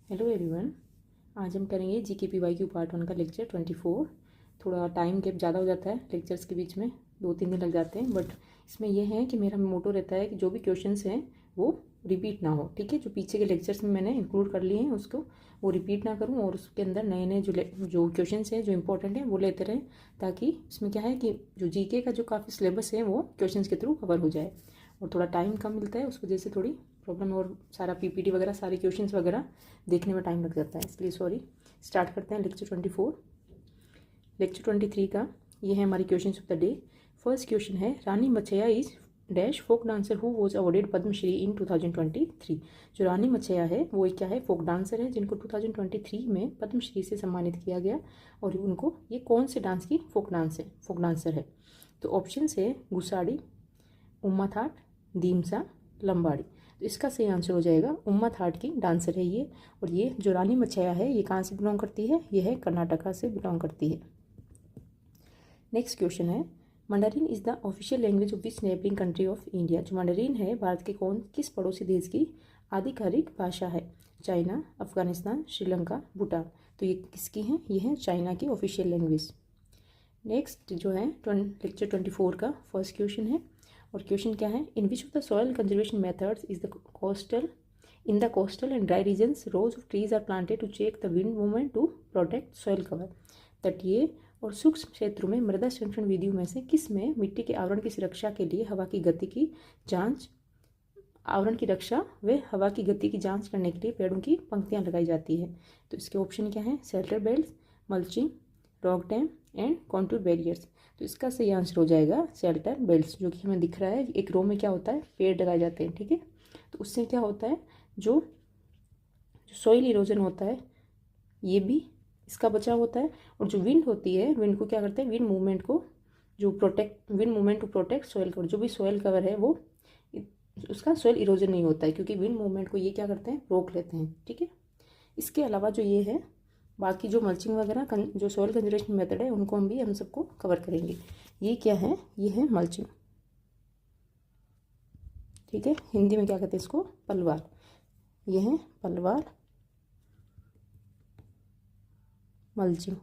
Hello everyone. आज हम करेंगे GKPYQ पार्ट 1 का लेक्चर 24। थोड़ा टाइम गैप ज़्यादा हो जाता है लेक्चर्स के बीच में, 2-3 दिन लग जाते हैं, बट इसमें यह है कि मेरा मोटो रहता है कि जो भी क्वेश्चंस हैं वो रिपीट ना हो। ठीक है, जो पीछे के लेक्चर्स में मैंने इंक्लूड कर लिए हैं उसको वो रिपीट ना करूँ और उसके अंदर नए नए जो क्वेश्चंस हैं जो इंपॉर्टेंट हैं वो लेते रहें, ताकि इसमें क्या है कि जो GK का जो काफ़ी सिलेबस है वो क्वेश्चंस के थ्रू कवर हो जाए। और थोड़ा टाइम कम मिलता है, उस वजह से थोड़ी प्रॉब्लम, और सारा PPT वगैरह सारे क्वेश्चंस वगैरह देखने में टाइम लग जाता है, इसलिए सॉरी। स्टार्ट करते हैं लेक्चर 24। लेक्चर 23 का ये है हमारी question of the day. First question है, रानी मच्छया is dash folk dancer who was awarded Padmashri इन 2023। जो रानी मच्छया है वो एक क्या है, फोक डांसर है जिनको 2023 में पद्मश्री से सम्मानित किया गया। और उनको ये कौन से डांस की फोक डांसर है। तो ऑप्शन है गुसाड़ी, उम्मा थाट, दीमसा, लंबाड़ी। तो इसका सही आंसर हो जाएगा उम्मा थाट की डांसर है ये। और ये जो रानी मच्छया है ये कहाँ से बिलोंग करती है, ये है कर्नाटका से बिलोंग करती है। नेक्स्ट क्वेश्चन है, Mandarin is the official language of which neighbouring country of India. जो मंडरिन है भारत के किस पड़ोसी देश की आधिकारिक भाषा है। चाइना, अफगानिस्तान, श्रीलंका, भूटान। तो ये किसकी है, ये है चाइना की ऑफिशियल लैंग्वेज। नेक्स्ट जो है लेक्चर 24 का फर्स्ट क्वेश्चन है, और क्वेश्चन क्या है, in which of the soil conservation methods is the coastal and dry regions rows of trees are planted to check the wind movement to protect soil cover. तटीय और सूक्ष्म क्षेत्रों में मृदा संरक्षण विधियों में से किस में मिट्टी के आवरण की सुरक्षा के लिए हवा की गति की जांच आवरण की रक्षा व हवा की गति की जांच करने के लिए पेड़ों की पंक्तियां लगाई जाती है। तो इसके ऑप्शन क्या है, shelter belt, mulching, rock dam and contour barriers. तो इसका सही आंसर हो जाएगा शेल्टर बेल्ट्स, जो कि हमें दिख रहा है एक रो में क्या होता है, पेड़ लगाए जाते हैं। ठीक है, तो उससे क्या होता है, जो सॉइल इरोजन होता है ये भी इसका बचाव होता है। और जो विंड होती है, विंड को क्या करते हैं, wind movement to protect soil cover. जो भी सॉइल कवर है वो उसका सॉइल इरोजन नहीं होता है, क्योंकि विंड मूवमेंट को ये क्या करते हैं, रोक लेते हैं। ठीक है, इसके अलावा जो ये है बाकी जो मल्चिंग वगैरह जो सॉइल कंजर्वेशन मेथड है उनको हम सबको कवर करेंगे। ये क्या है, ये है मल्चिंग। ठीक है, हिंदी में क्या कहते हैं इसको, पलवार। ये है पलवार मल्चिंग।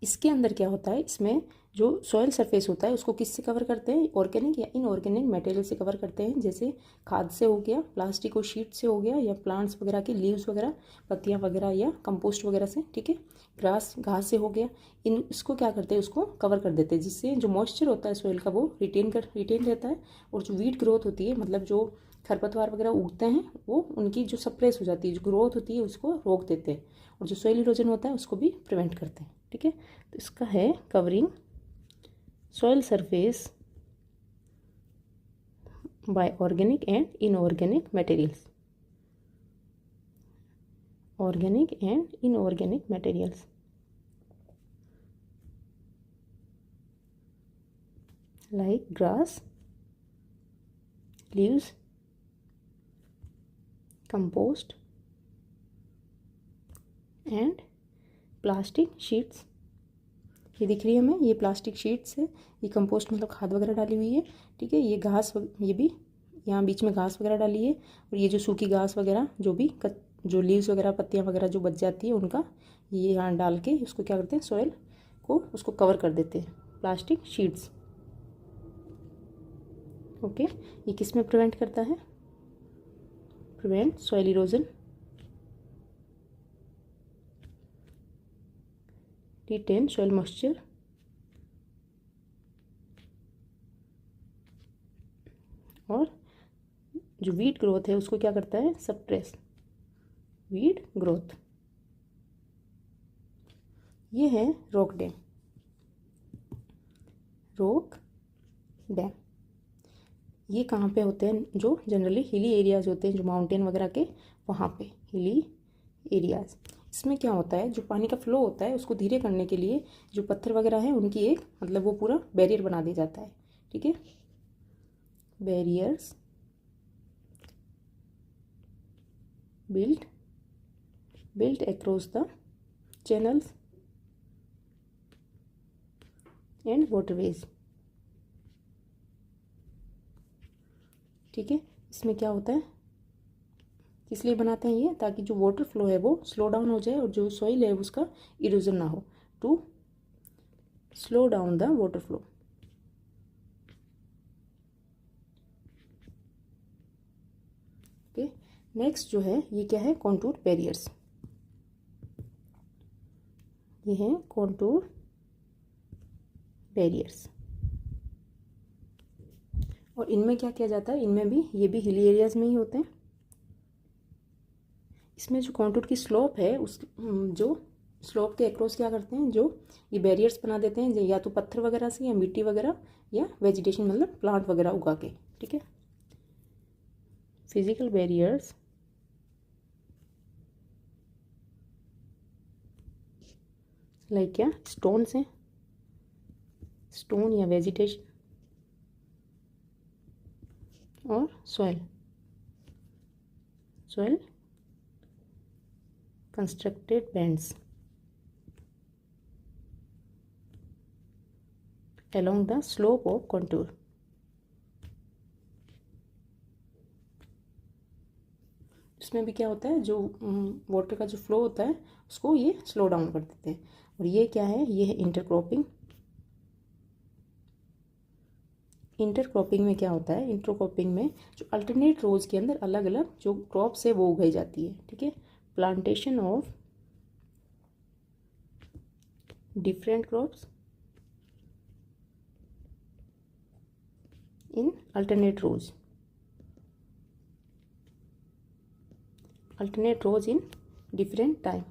इसके अंदर क्या होता है, इसमें जो सॉइल सरफेस होता है उसको किससे कवर करते हैं, ऑर्गेनिक या इनऑर्गेनिक मटेरियल से कवर करते हैं। जैसे खाद से हो गया, प्लास्टिक और शीट से हो गया, या प्लांट्स वगैरह की लीव्स वगैरह, पत्तियां वगैरह, या कंपोस्ट वगैरह से। ठीक है, घास से हो गया। इसको क्या करते हैं, उसको कवर कर देते हैं, जिससे जो मॉइस्चर होता है सॉइल का वो रिटेन रहता है। और जो वीट ग्रोथ होती है, मतलब जो खरपतवार वगैरह उगते हैं वो उनकी जो सप्रेस हो जाती है, जो ग्रोथ होती है उसको रोक देते हैं। और जो सॉइल इरोजन होता है उसको भी प्रिवेंट करते हैं। ठीक है, तो इसका है covering soil surface by organic and inorganic materials. Organic and inorganic materials like grass, leaves, compost and plastic sheets। ये दिख रही है हमें, ये प्लास्टिक शीट्स है, ये कंपोस्ट मतलब खाद वगैरह डाली हुई है। ठीक है, ये घास, ये भी यहाँ बीच में घास वगैरह डाली है। और ये जो सूखी घास वगैरह जो लीव्स वगैरह, पत्तियाँ वगैरह जो बच जाती है उनका ये यहाँ डाल के उसको क्या करते हैं, सॉइल को उसको कवर कर देते हैं, प्लास्टिक शीट्स। ओके, ये किस में प्रिवेंट करता है, prevent soil erosion, retain soil moisture, और जो वीट ग्रोथ है उसको क्या करता है, सप्रेस वीट ग्रोथ। ये है रॉक डैम। ये कहाँ पे होते हैं, जो जनरली हिली एरियाज होते हैं, जो माउंटेन वगैरह के वहाँ पे हिली एरियाज। इसमें क्या होता है, जो पानी का फ्लो होता है उसको धीरे करने के लिए जो पत्थर वगैरह है उनकी एक मतलब वो पूरा बैरियर बना दिया जाता है। ठीक है, barriers built across the channels and waterways। ठीक है, इसमें क्या होता है, किस लिए बनाते हैं ये, ताकि जो वाटर फ्लो है वो स्लो डाउन हो जाए और जो सॉइल है उसका इरोजन ना हो, to slow down the water flow. Okay, next जो है ये क्या है, कॉन्टूर बैरियर्स। ये हैं कॉन्टूर बैरियर्स। और इनमें क्या किया जाता है, इनमें भी ये भी हिली एरियाज में ही होते हैं। इसमें जो कॉन्टूर की स्लोप है उस जो स्लोप के अक्रॉस क्या करते हैं, जो ये बैरियर्स बना देते हैं, या तो पत्थर वगैरह से या मिट्टी वगैरह या वेजिटेशन मतलब प्लांट वगैरह उगा के, ठीक है। फिजिकल बैरियर्स लाइक क्या, स्टोन्स हैं, स्टोन या वेजिटेशन और soil constructed bands along the slope of contour। इसमें भी क्या होता है, जो वाटर का जो फ्लो होता है उसको ये स्लो डाउन कर देते हैं। और ये क्या है, ये है इंटरक्रॉपिंग। इंटरक्रॉपिंग में क्या होता है, इंटरक्रॉपिंग में जो अल्टरनेट रोज के अंदर अलग अलग जो क्रॉप्स है वो उगाई जाती है, ठीक है। Plantation of different crops in alternate rows in different time.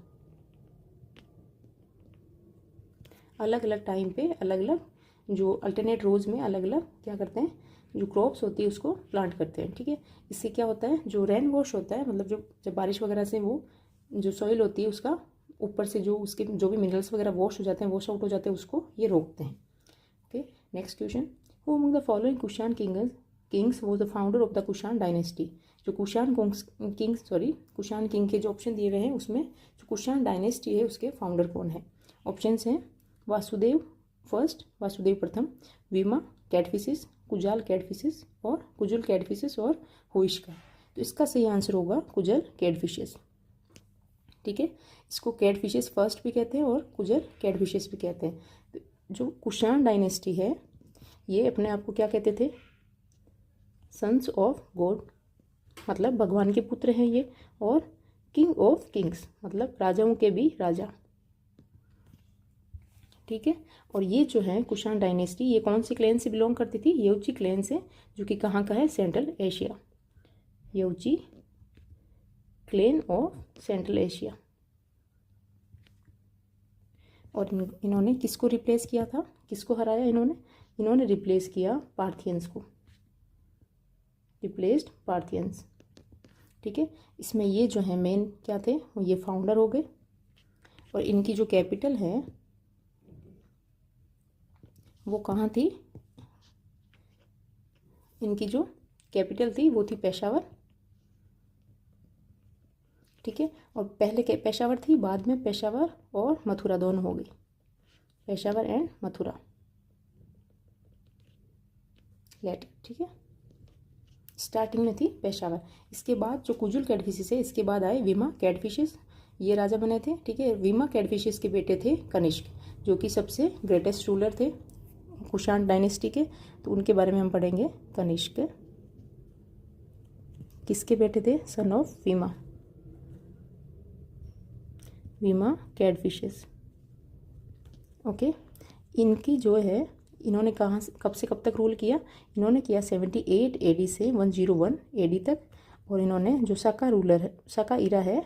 अलग अलग टाइम पे अलग अलग जो अल्टरनेट रोज में अलग अलग क्या करते हैं, जो क्रॉप्स होती है उसको प्लांट करते हैं, ठीक है। इससे क्या होता है, जो रेन वॉश होता है, मतलब जो जब बारिश वगैरह से वो जो सॉइल होती है उसका ऊपर से जो उसके जो भी मिनरल्स वगैरह वॉश हो जाते हैं, वॉश आउट हो जाते हैं, उसको ये रोकते हैं। Okay, next question, who among the following Kushan Kings was the founder of the Kushan dynasty. जो कुशान किंग के जो ऑप्शन दिए गए हैं उसमें जो कुशान डायनेस्टी है उसके फाउंडर कौन है। ऑप्शंस हैं वासुदेव प्रथम, वीमा कैटफिशिस, कुजाल कैटफिशिस और कुजुल कैटफिशिस और हुइश्का। तो इसका सही आंसर होगा कुजल कैटफिशिस, ठीक है। इसको कैटफिशिस फर्स्ट भी कहते हैं और कुजल कैटफिशिस भी कहते हैं। तो जो कुशान डायनेस्टी है ये अपने आप को क्या कहते थे, सन्स ऑफ गॉड, मतलब भगवान के पुत्र हैं ये, और किंग ऑफ किंग्स मतलब राजाओं के भी राजा, ठीक है। और ये जो है कुशान डायनेस्टी ये कौन सी क्लैन से बिलोंग करती थी, येउची क्लैन से, जो कि कहाँ का है, Central Asia, Yuezhi clan of Central Asia. और इन्होंने किसको रिप्लेस किया था, किसको हराया इन्होंने रिप्लेस किया पार्थियंस को, रिप्लेस्ड पार्थियंस, ठीक है। इसमें ये जो है मेन क्या थे, ये फाउंडर हो गए। और इनकी जो कैपिटल है वो कहाँ थी, इनकी जो कैपिटल थी वो थी पेशावर, ठीक है। और पहले पेशावर थी, बाद में पेशावर और मथुरा दोनों हो गई, पेशावर एंड मथुरा लेटर, ठीक है। स्टार्टिंग में थी पेशावर, इसके बाद जो कुजुल कैटफिशिस है इसके बाद आए वीमा कैटफिशिस, ये राजा बने थे, ठीक है। वीमा कैटफिशिस के बेटे थे कनिष्क, जो कि सबसे ग्रेटेस्ट रूलर थे कुशान डायनेस्टी के, तो उनके बारे में हम पढ़ेंगे। कनिष्क किसके बेटे थे, सन ऑफ वीमा कैटफिशिस, ओके। इनकी जो है इन्होंने कहाँ से कब तक रूल किया, इन्होंने किया 78 AD से 101 AD तक। और इन्होंने जो साका इरा है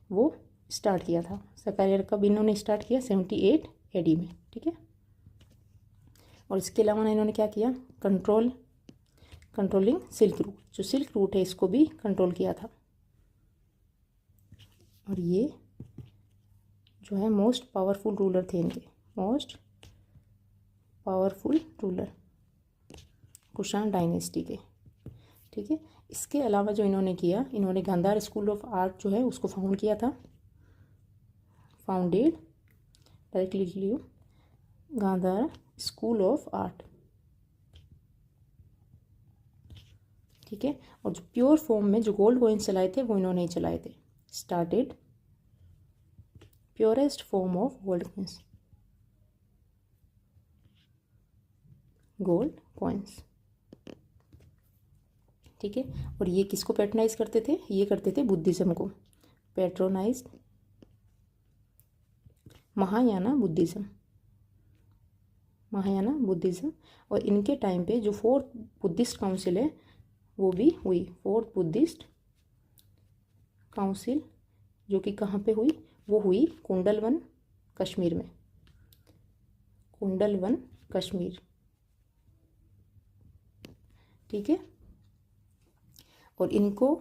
वो स्टार्ट किया था। साका इरा कब इन्होंने स्टार्ट किया, 78 AD में, ठीक है। और इसके अलावा इन्होंने क्या किया, कंट्रोलिंग सिल्क रूट, जो सिल्क रूट है इसको भी कंट्रोल किया था। और ये जो है मोस्ट पावरफुल रूलर थे इनके, most powerful ruler Kushan dynasty के, ठीक है। इसके अलावा जो इन्होंने किया, इन्होंने गांधार स्कूल ऑफ आर्ट जो है उसको फाउंड किया था, फाउंडेड, डायरेक्टली लिख लियो, गांधार स्कूल ऑफ आर्ट, ठीक है। और जो प्योर फॉर्म में जो गोल्ड कॉइन्स चलाए थे वो इन्होंने ही चलाए थे। Started purest form of gold coins, gold coins, ठीक है। और ये किसको पैट्रोनाइज करते थे? ये करते थे बुद्धिज्म को, patronise Mahayana Buddhism, Mahayana Buddhism. और इनके टाइम पे जो फोर्थ बुद्धिस्ट काउंसिल है वो भी हुई, फोर्थ बुद्धिस्ट काउंसिल, जो कि कहाँ पे हुई? वो हुई कुंडलवन कश्मीर में, कुंडलवन कश्मीर, ठीक है। और इनको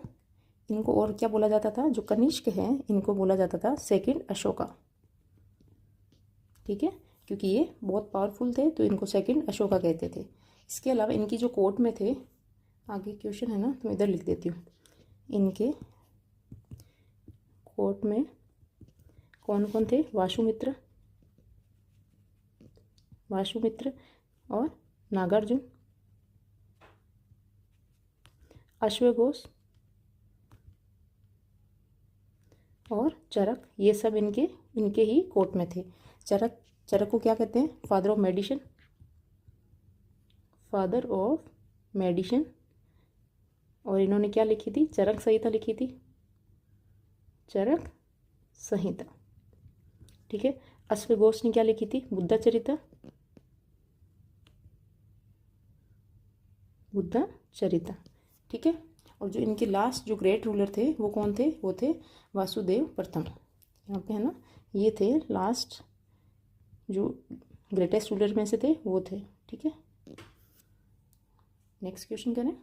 और क्या बोला जाता था? जो कनिष्क हैं इनको बोला जाता था सेकंड अशोका, ठीक है, क्योंकि ये बहुत पावरफुल थे तो इनको सेकंड अशोका कहते थे। इसके अलावा इनकी जो कोर्ट में थे, आगे क्वेश्चन है ना तो मैं इधर लिख देती हूँ, इनके कोर्ट में कौन कौन थे? वासुमित्र, वासुमित्र और नागार्जुन, अश्वघोष और चरक, ये सब इनके ही कोर्ट में थे। चरक को क्या कहते हैं? Father of medicine, father of medicine. और इन्होंने क्या लिखी थी? चरक संहिता लिखी थी, चरक संहिता, ठीक है। अश्वघोष ने क्या लिखी थी? बुद्ध चरिता, बुद्ध चरिता, ठीक है। और जो इनके लास्ट जो ग्रेट रूलर थे वो कौन थे? वो थे वासुदेव प्रथम, यहाँ पे है ना, ये थे लास्ट जो ग्रेटेस्ट रूलर में से थे वो थे, ठीक है। नेक्स्ट क्वेश्चन करें।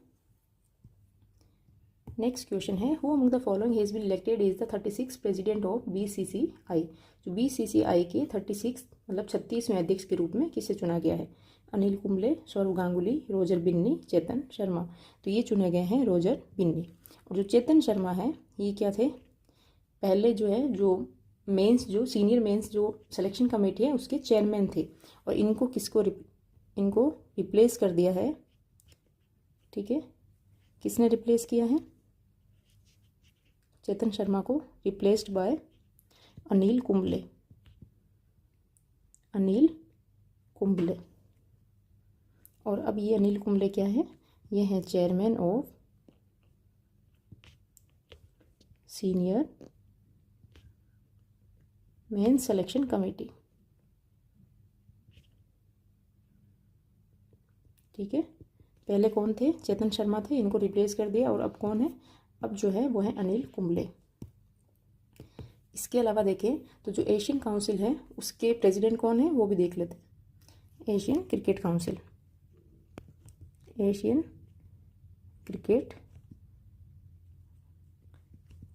नेक्स्ट क्वेश्चन है, who among the following has been elected is the 36 president of BCCI। जो BCCI के 36 मतलब 36वें अध्यक्ष के रूप में किसे चुना गया है? अनिल कुंबले, सौरव गांगुली, रोजर बिन्नी, चेतन शर्मा। तो ये चुने गए हैं रोजर बिन्नी। और जो चेतन शर्मा है ये क्या थे? पहले जो है जो मेंस, जो सीनियर मेंस जो सिलेक्शन कमेटी है उसके चेयरमैन थे। और इनको इनको रिप्लेस कर दिया है, ठीक है। किसने रिप्लेस किया है? चेतन शर्मा को रिप्लेस्ड बाय अनिल कुंबले, अनिल कुंबले। और अब ये अनिल कुंबले क्या है? ये है chairman of senior main selection committee, ठीक है। पहले कौन थे? चेतन शर्मा थे, इनको रिप्लेस कर दिया। और अब कौन है? अब जो है वो है अनिल कुंबले। इसके अलावा देखें तो जो एशियन काउंसिल है उसके प्रेसिडेंट कौन है वो भी देख लेते हैं। Asian cricket council, Asian cricket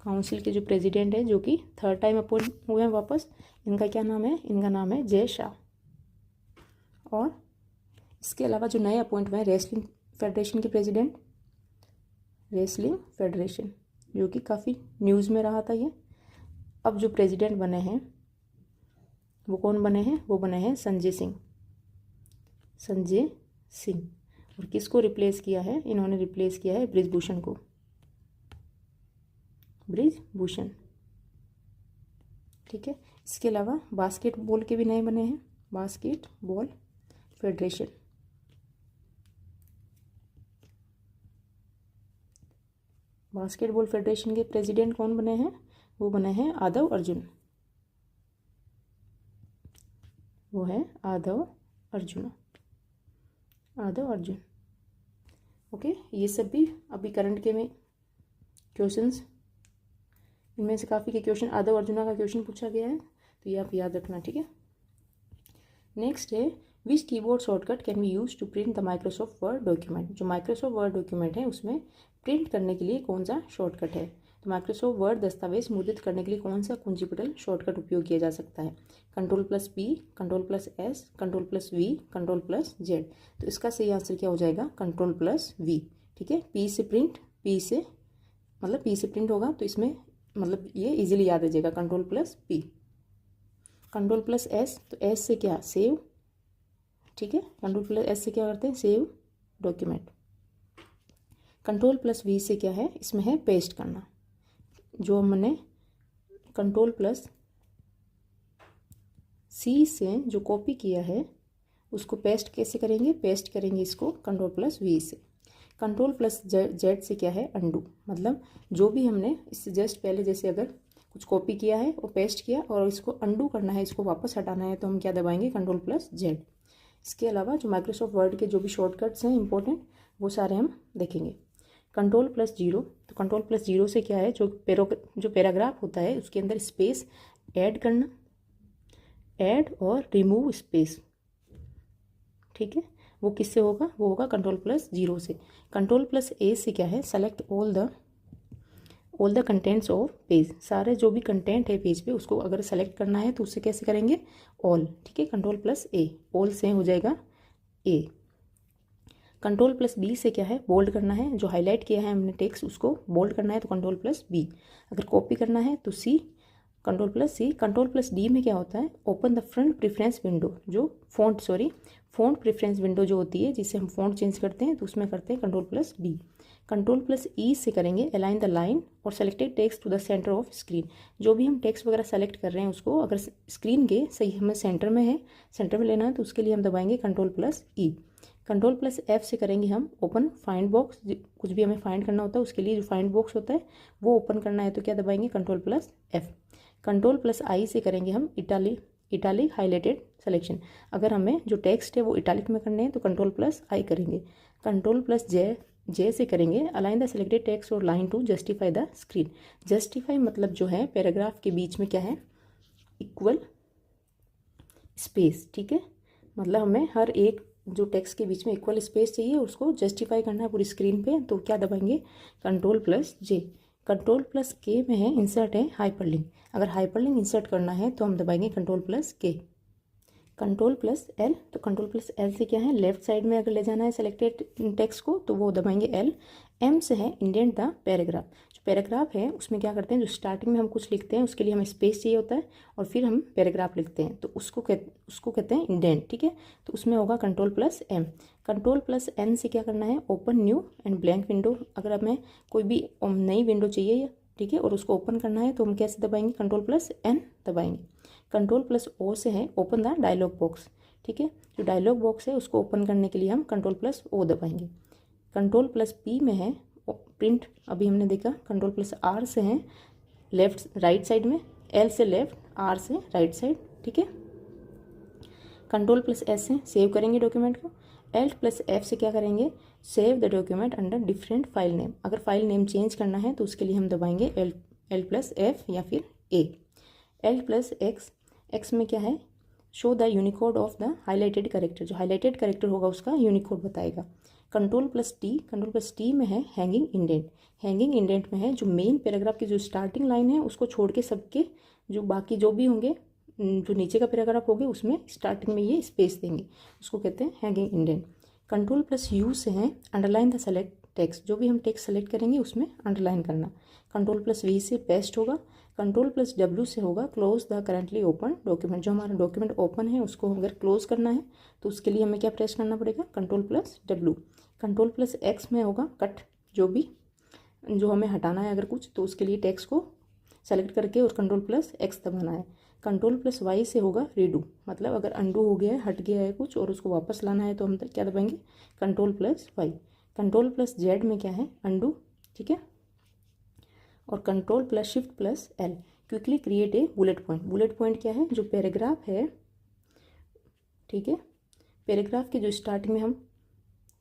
council के जो प्रेसिडेंट है, जो कि थर्ड टाइम अपॉइंट हुए हैं वापस, इनका क्या नाम है? इनका नाम है जय शाह। और इसके अलावा जो नए अपॉइंट हुए हैं रेसलिंग फेडरेशन के प्रेसिडेंट, रेसलिंग फेडरेशन, जो कि काफ़ी न्यूज़ में रहा था ये। अब जो प्रेसिडेंट बने हैं वो कौन बने हैं? वो बने हैं संजय सिंह, संजय सिंह। और किसको रिप्लेस किया है? इन्होंने रिप्लेस किया है ब्रिजभूषण को, ब्रिजभूषण, ठीक है। इसके अलावा बास्केटबॉल के भी नए बने हैं, बास्केटबॉल फेडरेशन, बास्केटबॉल फेडरेशन के प्रेसिडेंट कौन बने हैं? वो बने हैं आदव अर्जुन, वो है आदव अर्जुन, आदव अर्जुन, ओके। ये सब भी अभी करंट के में क्वेश्चंस, इनमें से काफ़ी के क्वेश्चन आदव अर्जुना का क्वेश्चन पूछा गया है, तो ये आप याद रखना, ठीक है। नेक्स्ट है, which keyboard shortcut can be use to print the Microsoft Word document. जो माइक्रोसॉफ्ट वर्ड डॉक्यूमेंट है उसमें प्रिंट करने के लिए कौन सा शॉर्टकट है? तो माइक्रोसॉफ्ट वर्ड दस्तावेज मुद्रित करने के लिए कौन सा कुंजीपटल शॉर्टकट उपयोग किया जा सकता है? Ctrl+P, Ctrl+S, Ctrl+V, Ctrl+Z। तो इसका सही आंसर क्या हो जाएगा? Ctrl+V, ठीक है। P से प्रिंट, P से प्रिंट होगा, तो इसमें मतलब ये इजीली याद रह जाएगा, Ctrl+P। Ctrl+S, तो S से क्या? सेव, ठीक है। Ctrl+S से क्या करते हैं? Save document. Control plus V से क्या है, इसमें है पेस्ट करना। जो हमने कंट्रोल प्लस सी से जो कॉपी किया है उसको पेस्ट कैसे करेंगे, पेस्ट करेंगे इसको कंट्रोल प्लस वी से। कंट्रोल प्लस जेड से क्या है, अंडू, मतलब जो भी हमने इससे जस्ट पहले जैसे अगर कुछ कॉपी किया है और पेस्ट किया और इसको अंडू करना है, इसको वापस हटाना है, तो हम क्या दबाएंगे, कंट्रोल प्लस जेड। इसके अलावा जो माइक्रोसॉफ्ट वर्ड के जो भी शॉर्टकट्स हैं इंपॉर्टेंट, वो सारे हम देखेंगे। कंट्रोल प्लस जीरो, तो कंट्रोल प्लस जीरो से क्या है, जो पैराग्राफ होता है उसके अंदर स्पेस ऐड करना, ऐड और रिमूव स्पेस, ठीक है, वो किससे होगा, वो होगा कंट्रोल प्लस जीरो से। कंट्रोल प्लस ए से क्या है, select all the contents of page, सारे जो भी कंटेंट है पेज पे उसको अगर सेलेक्ट करना है तो उससे कैसे करेंगे, ऑल, ठीक है, कंट्रोल प्लस ए, ऑल से हो जाएगा ए। कंट्रोल प्लस बी से क्या है, बोल्ड करना है, जो हाईलाइट किया है हमने टेक्स्ट उसको बोल्ड करना है तो कंट्रोल प्लस बी। अगर कॉपी करना है तो सी, कंट्रोल प्लस सी। कंट्रोल प्लस डी में क्या होता है, open the front preference window, जो फ़ॉन्ट प्रेफरेंस विंडो जो होती है जिससे हम फ़ॉन्ट चेंज करते हैं तो उसमें करते हैं control plus D. Control plus E से करेंगे अलाइन द लाइन और selected text to the centre of screen, जो भी हम टेक्स्ट वगैरह सेलेक्ट कर रहे हैं उसको अगर स्क्रीन के सही हमें सेंटर में है, सेंटर में लेना है तो उसके लिए हम दबाएंगे कंट्रोल प्लस ई। कंट्रोल प्लस एफ से करेंगे हम ओपन फाइंड बॉक्स, कुछ भी हमें फाइंड करना होता है उसके लिए जो फाइंड बॉक्स होता है वो ओपन करना है तो क्या दबाएंगे, control plus F. Control plus I से करेंगे हम इटालिक हाईलाइटेड सिलेक्शन, अगर हमें जो टेक्स्ट है वो इटालिक में करने हैं तो कंट्रोल प्लस आई करेंगे। कंट्रोल प्लस जे से करेंगे अलाइन द सिलेक्टेड टेक्स्ट और line to justify the screen. Justify मतलब जो है पैराग्राफ के बीच में क्या है, इक्वल स्पेस, ठीक है, मतलब हमें हर एक जो टेक्स्ट के बीच में इक्वल स्पेस चाहिए उसको जस्टिफाई करना है पूरी स्क्रीन पे, तो क्या दबाएंगे, कंट्रोल प्लस जे। कंट्रोल प्लस के में है इंसर्ट है हाइपरलिंक, अगर हाइपरलिंक इंसर्ट करना है तो हम दबाएंगे कंट्रोल प्लस के। कंट्रोल प्लस एल, तो कंट्रोल प्लस एल से क्या है, लेफ्ट साइड में अगर ले जाना है सेलेक्टेड टेक्स्ट को तो वो दबाएंगे एल। एम से है इंडेंट द पैराग्राफ, जो पैराग्राफ है उसमें क्या करते हैं, जो स्टार्टिंग में हम कुछ लिखते हैं उसके लिए हमें स्पेस चाहिए होता है और फिर हम पैराग्राफ लिखते हैं तो उसको कहते हैं इंडेंट, ठीक है, तो उसमें होगा control plus M. Control plus N से क्या करना है, open new and blank window, अगर हमें कोई भी नई विंडो चाहिए, ठीक है, और उसको ओपन करना है तो हम कैसे दबाएंगे, कंट्रोल प्लस एन दबाएंगे। कंट्रोल प्लस ओ से है ओपन द डायलॉग बॉक्स, ठीक है, जो डायलॉग बॉक्स है उसको ओपन करने के लिए हम कंट्रोल प्लस ओ दबाएंगे। कंट्रोल प्लस पी में है प्रिंट, अभी हमने देखा। कंट्रोल प्लस आर से है लेफ्ट राइट साइड में, एल से लेफ्ट, आर से राइट साइड, ठीक है। कंट्रोल प्लस एस से सेव करेंगे डॉक्यूमेंट को। एल प्लस एफ से क्या करेंगे, save the document under different file name, अगर फाइल नेम चेंज करना है तो उसके लिए हम दबाएंगे एल प्लस एफ या फिर ए। एल प्लस एक्स में क्या है, show the Unicode of the highlighted character, जो हाईलाइटेड करेक्टर होगा उसका यूनिकोड बताएगा। कंट्रोल प्लस टी में है हैंगिंग इंडेंट, हैंगिंग इंडेंट में है जो मेन पैराग्राफ की जो स्टार्टिंग लाइन है उसको छोड़ के सबके जो बाकी जो भी होंगे, जो नीचे का पैराग्राफ होंगे उसमें स्टार्टिंग में ये स्पेस देंगे, उसको कहते हैं hanging indent. Control plus you से है अंडरलाइन द सेलेक्ट टेक्स्ट, जो भी हम टेक्स्ट सेलेक्ट करेंगे उसमें अंडरलाइन करना। कंट्रोल प्लस वी से पेस्ट होगा। कंट्रोल प्लस डब्ल्यू से होगा close the currently open document, जो हमारा डॉक्यूमेंट ओपन है उसको अगर क्लोज करना है तो उसके लिए हमें क्या प्रेस करना पड़ेगा, control plus W. Control plus x में होगा कट, जो हमें हटाना है अगर कुछ तो उसके लिए टेक्स्ट को सेलेक्ट करके और कंट्रोल प्लस एक्स दबाना है। कंट्रोल प्लस वाई से होगा रीडू, मतलब अगर अंडू हो गया है, हट गया है कुछ और उसको वापस लाना है तो हम क्या दबाएंगे, control plus Y. Control plus Z में क्या है, अंडू, ठीक है, और control plus shift plus L, quickly create a bullet point. Bullet point क्या है, जो पैराग्राफ है, ठीक है, पैराग्राफ के जो स्टार्टिंग में हम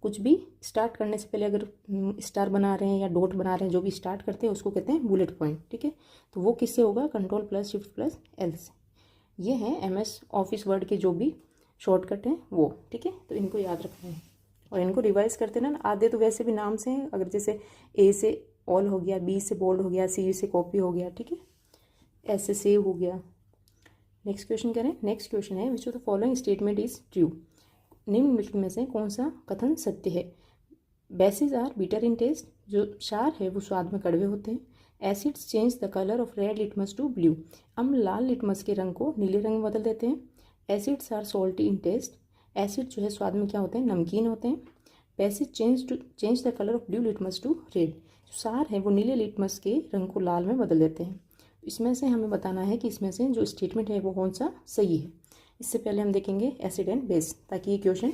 कुछ भी स्टार्ट करने से पहले अगर स्टार बना रहे हैं या डॉट बना रहे हैं, जो भी स्टार्ट करते हैं उसको कहते हैं बुलेट पॉइंट, ठीक है, तो वो किससे होगा, control plus shift plus L से। ये हैं MS ऑफिस वर्ड के जो भी शॉर्टकट हैं वो, ठीक है, तो इनको याद रखना है और इनको रिवाइज करते ना। आधे तो वैसे भी नाम से हैं, अगर जैसे ए से ऑल हो गया, बी से बोल्ड हो गया, सी से कॉपी हो गया, ठीक है, एस से सेव हो गया। नेक्स्ट क्वेश्चन करें। नेक्स्ट क्वेश्चन है which of the following statement is true, निम्नलिखित में से कौन सा कथन सत्य है। Bases are beater in taste, जो क्षार है वो स्वाद में कड़वे होते हैं। Acids change the colour of red litmus to blue, अम्ल लाल लिटमस के रंग को नीले रंग में बदल देते हैं। Acids are salty in taste, acid जो है स्वाद में क्या होते हैं, नमकीन होते हैं। Passage change the colour of blue litmus to red. जो सार है वो नीले लिटमस के रंग को लाल में बदल देते हैं। इसमें से हमें बताना है कि इसमें से जो स्टेटमेंट है वो कौन सा सही है। इससे पहले हम देखेंगे एसिड एंड बेस, ताकि ये क्वेश्चन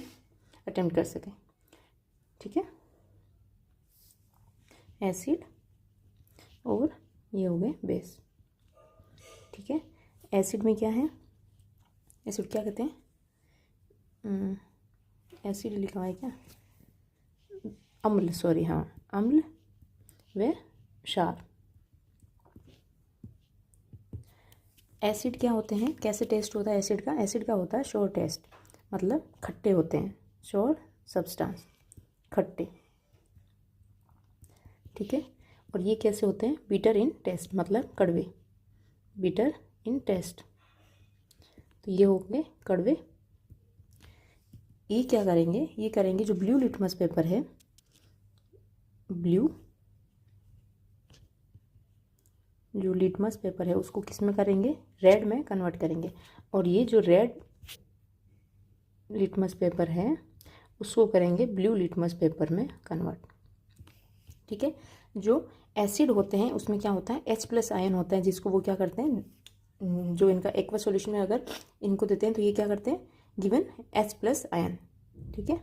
अटेम्प्ट कर सकें। ठीक है, एसिड और ये हो गए बेस। ठीक है, एसिड में क्या है, एसिड क्या कहते हैं, एसिड लिखा है क्या, अम्ल, सॉरी, हाँ, अम्ल व क्षार। एसिड क्या होते हैं, कैसे टेस्ट होता है एसिड का, एसिड का होता है श्योर टेस्ट, मतलब खट्टे होते हैं, श्योर सब्सटेंस, खट्टे। ठीक है, और ये कैसे होते हैं, बीटर इन टेस्ट, मतलब कड़वे, बीटर इन टेस्ट। तो ये हो गए कड़वे। ये क्या करेंगे, ये करेंगे जो ब्लू लिटमस पेपर है, ब्लू जो लिटमस पेपर है उसको किस में करेंगे, रेड में कन्वर्ट करेंगे। और ये जो रेड लिटमस पेपर है उसको करेंगे ब्लू लिटमस पेपर में कन्वर्ट। ठीक है, जो एसिड होते हैं उसमें क्या होता है, H+ आयन होता है, जिसको वो क्या करते हैं, जो इनका एक्वा सॉल्यूशन में अगर इनको देते हैं तो ये क्या करते हैं, गिवन H+ आयन। ठीक है,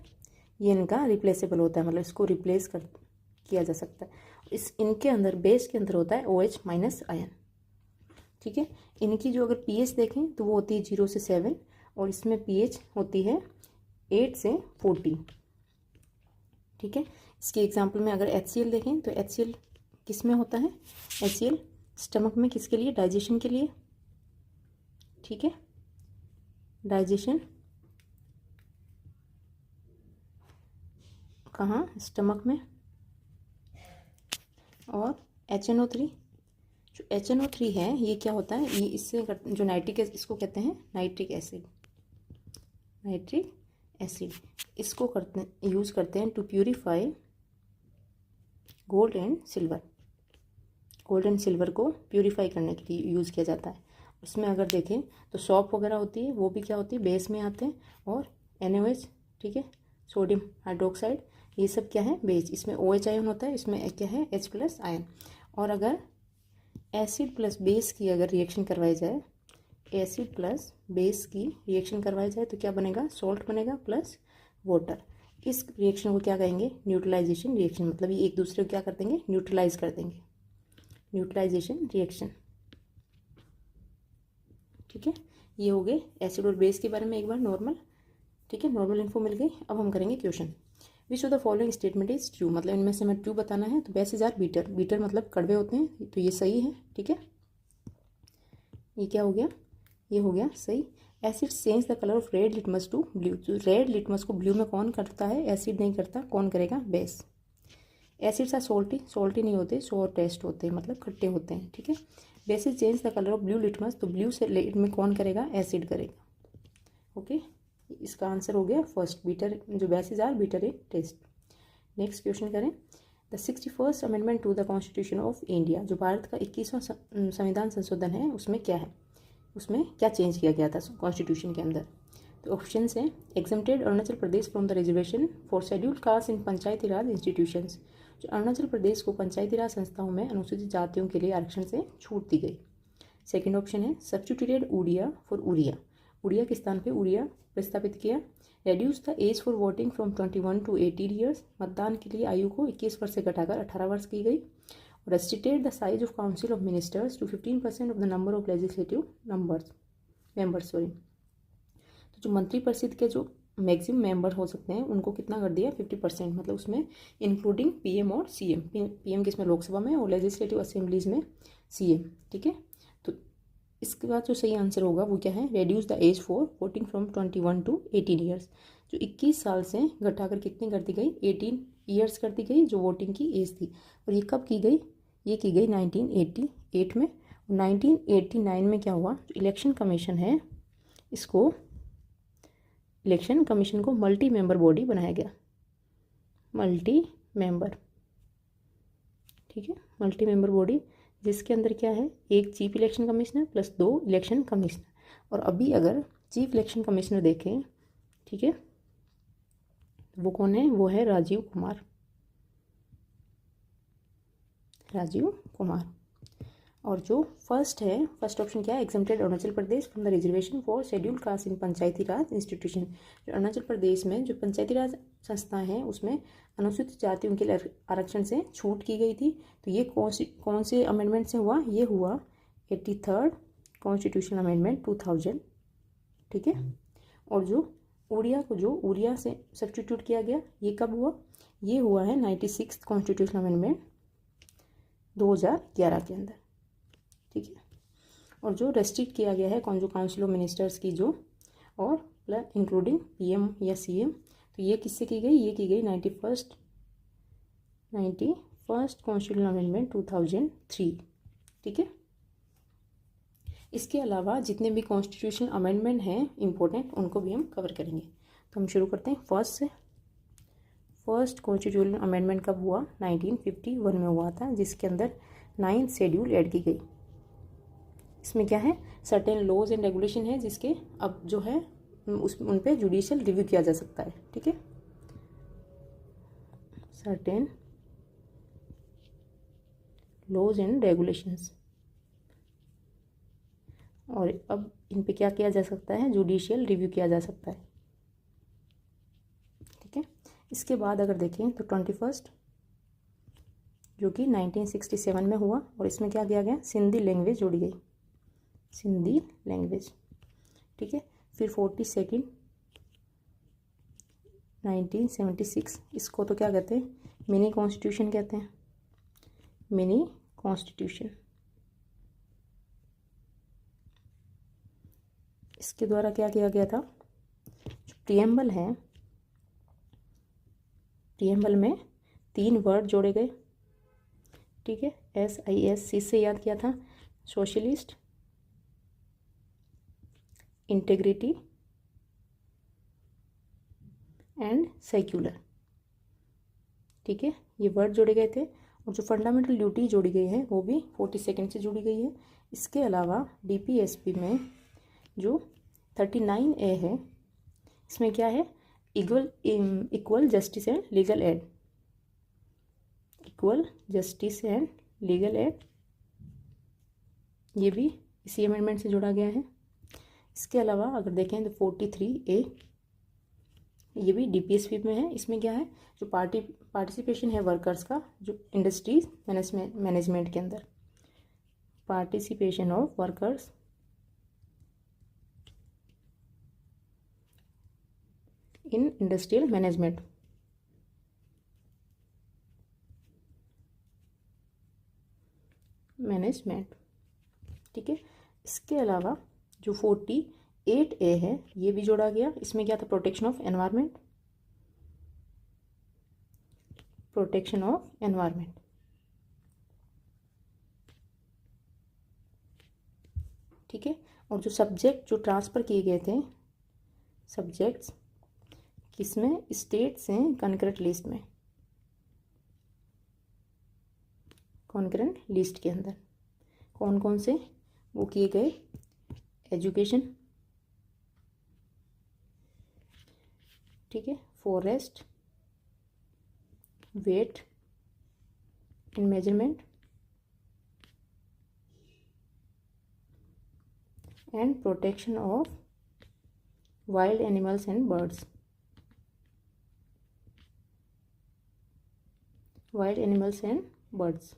ये इनका रिप्लेसेबल होता है, मतलब इसको रिप्लेस किया जा सकता है। इस इनके अंदर बेस के अंदर होता है OH- आयन। ठीक है, इनकी जो अगर pH देखें तो वो होती है 0 से 7 और इसमें pH होती है 8 से 14। ठीक है, इसके एग्जाम्पल में अगर HCl देखें तो HCl किस में होता है, HCl स्टमक में, किसके लिए, डाइजेशन के लिए। ठीक है, डाइजेशन कहाँ, स्टमक में। और HNO3, जो HNO3 है ये क्या होता है, ये इससे जो नाइट्रिक, इसको कहते हैं नाइट्रिक एसिड, नाइट्रिक एसिड, इसको यूज़ करते हैं to purify gold and silver. Gold and silver को प्यूरिफाई करने के लिए यूज़ किया जाता है। उसमें अगर देखें तो सॉप वगैरह होती है, वो भी क्या होती है, बेस में आते हैं। और NaOH, ठीक है, सोडियम हाइड्रोक्साइड, ये सब क्या है, बेस। इसमें OH आयन होता है, इसमें क्या है, H+ आयन। और अगर एसिड प्लस बेस की अगर रिएक्शन करवाई जाए, एसिड प्लस बेस की रिएक्शन करवाई जाए तो क्या बनेगा, सॉल्ट बनेगा प्लस वाटर। इस रिएक्शन को क्या कहेंगे, न्यूट्रलाइजेशन रिएक्शन, मतलब ये एक दूसरे को क्या कर देंगे, न्यूट्रलाइज कर देंगे, न्यूट्रलाइजेशन रिएक्शन। ठीक है, ये हो गए एसिड और बेस के बारे में एक बार नॉर्मल। ठीक है, नॉर्मल इन्फो मिल गई। अब हम करेंगे question. Which of the following statement is true, मतलब इनमें से हमें ट्रू बताना है। तो बेसिस आर बीटर, बीटर मतलब कड़वे होते हैं, तो ये सही है। ठीक है, ये क्या हो गया, ये हो गया सही। Acid change the colour of red litmus to blue, जो रेड लिटमस को ब्लू में कौन करता है, एसिड नहीं करता, कौन करेगा, base. Acids are salty, salty नहीं होते, सोर टेस्ट होते हैं, मतलब खट्टे होते हैं। ठीक है, basis change the colour of blue litmus, तो ब्लू से में कौन करेगा, एसिड करेगा। ओके, इसका आंसर हो गया फर्स्ट, बीटर, जो basis are beater in test. Next question करें। The 61st amendment to the constitution of India, जो भारत का 21वां संविधान संशोधन है, उसमें क्या है, उसमें क्या चेंज किया गया था कॉन्स्टिट्यूशन के अंदर। तो ऑप्शन है, exempted Arunachal Pradesh from the reservation for scheduled caste in Panchayati Raj institutions, जो अरुणाचल प्रदेश को पंचायती राज संस्थाओं में अनुसूचित जातियों के लिए आरक्षण से छूट दी गई। सेकंड ऑप्शन है, सब्स्टिट्यूटेड उड़िया फॉर उड़िया, उड़िया के स्थान पे उड़िया प्रस्तावित किया। Reduce the age for voting from 21 to 18 years, मतदान के लिए आयु को 21 वर्ष से घटाकर 18 वर्ष की गई। Restricted the size of council of ministers to 15% of the number of legislative members. तो जो मंत्री परिषद के जो मैक्सिमम मेंबर हो सकते हैं उनको कितना कर दिया, 50%, मतलब उसमें इंक्लूडिंग PM और CM, PM किसमें, लोकसभा में, और लेजिस्लेटिव असेंबलीज में CM। ठीक है, तो इसके बाद जो सही आंसर होगा वो क्या है, reduce the age for voting from 21 to 18 years, जो 21 साल से घटाकर कितनी कर दी गई, 18 ईयर्स कर दी गई, जो वोटिंग की एज थी। और ये कब की गई, ये की गई 1988 में। 1989 में क्या हुआ, जो इलेक्शन कमीशन है, इसको इलेक्शन कमीशन को मल्टी मेंबर बॉडी बनाया गया, मल्टी मेंबर। ठीक है, मल्टी मेंबर बॉडी, जिसके अंदर क्या है, एक chief election commissioner plus 2 election commissioner. और अभी अगर चीफ इलेक्शन कमिश्नर देखें, ठीक है, वो कौन है? वो है राजीव कुमार। राजीव कुमार। और जो फर्स्ट है, फर्स्ट ऑप्शन क्या है? Exempted Arunachal Pradesh from the reservation for scheduled caste in Panchayati Raj institution. जो अरुणाचल प्रदेश में जो पंचायती राज संस्थाएं हैं उसमें अनुसूचित जातियों के लिए आरक्षण से छूट की गई थी। तो ये कौन से अमेंडमेंट से हुआ? ये हुआ 83rd कॉन्स्टिट्यूशनल अमेंडमेंट 2000। ठीक है। और जो उड़िया से सब्स्टिट्यूट किया गया, ये कब हुआ? ये हुआ है 96th कॉन्स्टिट्यूशनल अमेंडमेंट 2011 के अंदर। ठीक है। और जो रेस्ट्रिक्ट किया गया है जो काउंसिल ऑफ मिनिस्टर्स की जो, और प्लस इंक्लूडिंग पीएम या सीएम, तो ये किससे की गई? ये की गई 91st कॉन्स्टिट्यूशनल अमेंडमेंट 2003। ठीक है। इसके अलावा जितने भी कॉन्स्टिट्यूशनल अमेंडमेंट हैं इम्पोर्टेंट, उनको भी हम कवर करेंगे। तो हम शुरू करते हैं फर्स्ट से। फर्स्ट कॉन्स्टिट्यूशनल अमेंडमेंट कब हुआ? 1951 में हुआ था, जिसके अंदर 9th शेड्यूल ऐड की गई। इसमें क्या है? सर्टेन लॉज एंड रेगुलेशन है जिसके अब जो है उन पे जुडिशियल रिव्यू किया जा सकता है। ठीक है। सर्टेन लॉज एंड रेगुलेशंस, और अब इन पे क्या किया जा सकता है? जुडिशियल रिव्यू किया जा सकता है। ठीक है। इसके बाद अगर देखें तो 21st जो कि 1967 में हुआ, और इसमें क्या किया गया? सिंधी लैंग्वेज जोड़ी गई, सिंधी लैंग्वेज। ठीक है। फिर 42nd 1976, इसको तो क्या कहते हैं? मिनी कॉन्स्टिट्यूशन कहते हैं, मिनी कॉन्स्टिट्यूशन। इसके द्वारा क्या किया गया था? जो प्रियम्बल है, प्रियम्बल में 3 वर्ड जोड़े गए। ठीक है। SIS से याद किया था, सोशलिस्ट, इंटेग्रिटी एंड सेक्युलर। ठीक है। ये वर्ड जोड़े गए थे। और जो फंडामेंटल ड्यूटी जोड़ी गई है वो भी 42nd से जुड़ी गई है। इसके अलावा DPSP में जो 39A है, इसमें क्या है? Equal justice and legal aid, equal justice and legal aid, ये भी इसी अमेंडमेंट से जोड़ा गया है। इसके अलावा अगर देखें तो 43A, ये भी DPSP में है। इसमें क्या है? जो पार्टिसिपेशन है वर्कर्स का, जो इंडस्ट्रीज मैनेजमेंट के अंदर, participation of workers in industrial management. ठीक है। इसके अलावा जो 48A है, ये भी जोड़ा गया। इसमें क्या था? Protection of environment, protection of environment. ठीक है। और जो सब्जेक्ट जो ट्रांसफ़र किए गए थे, सब्जेक्ट्स किसमें? स्टेट्स हैं कॉन्करेंट लिस्ट में, कॉन्करेंट लिस्ट के अंदर कौन कौन से वो किए गए? एजुकेशन, ठीक है, forest, weight and measurement and protection of wild animals and birds, wild animals and birds.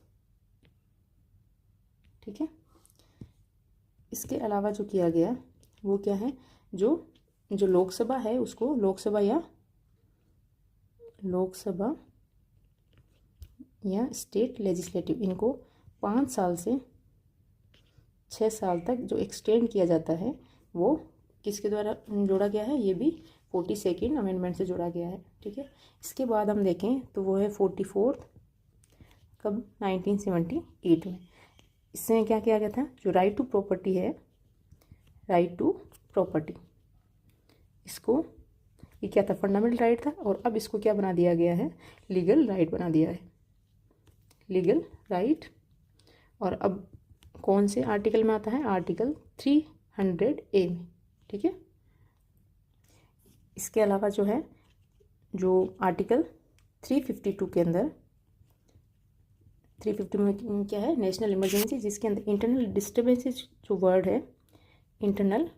ठीक है। इसके अलावा जो किया गया वो क्या है? जो लोकसभा है उसको लोकसभा या स्टेट लेजिस्लेटिव, इनको 5 साल से 6 साल तक जो एक्सटेंड किया जाता है वो किसके द्वारा जोड़ा गया है? ये भी 42nd अमेंडमेंट से जोड़ा गया है। ठीक है। इसके बाद हम देखें तो वो है 44th, कब? 1978 में। इसमें क्या किया गया था? जो राइट टू प्रॉपर्टी है, राइट टू प्रॉपर्टी, इसको ये क्या था? फंडामेंटल राइट था, और अब इसको क्या बना दिया गया है? लीगल राइट बना दिया है, लीगल राइट। और अब कौन से आर्टिकल में आता है? आर्टिकल 300A में। ठीक है। इसके अलावा जो है जो आर्टिकल 352 के अंदर 350 में क्या है, नेशनल इमरजेंसी, जिसके अंदर इंटरनल डिस्टर्बेंसेस जो वर्ड है इंटरनल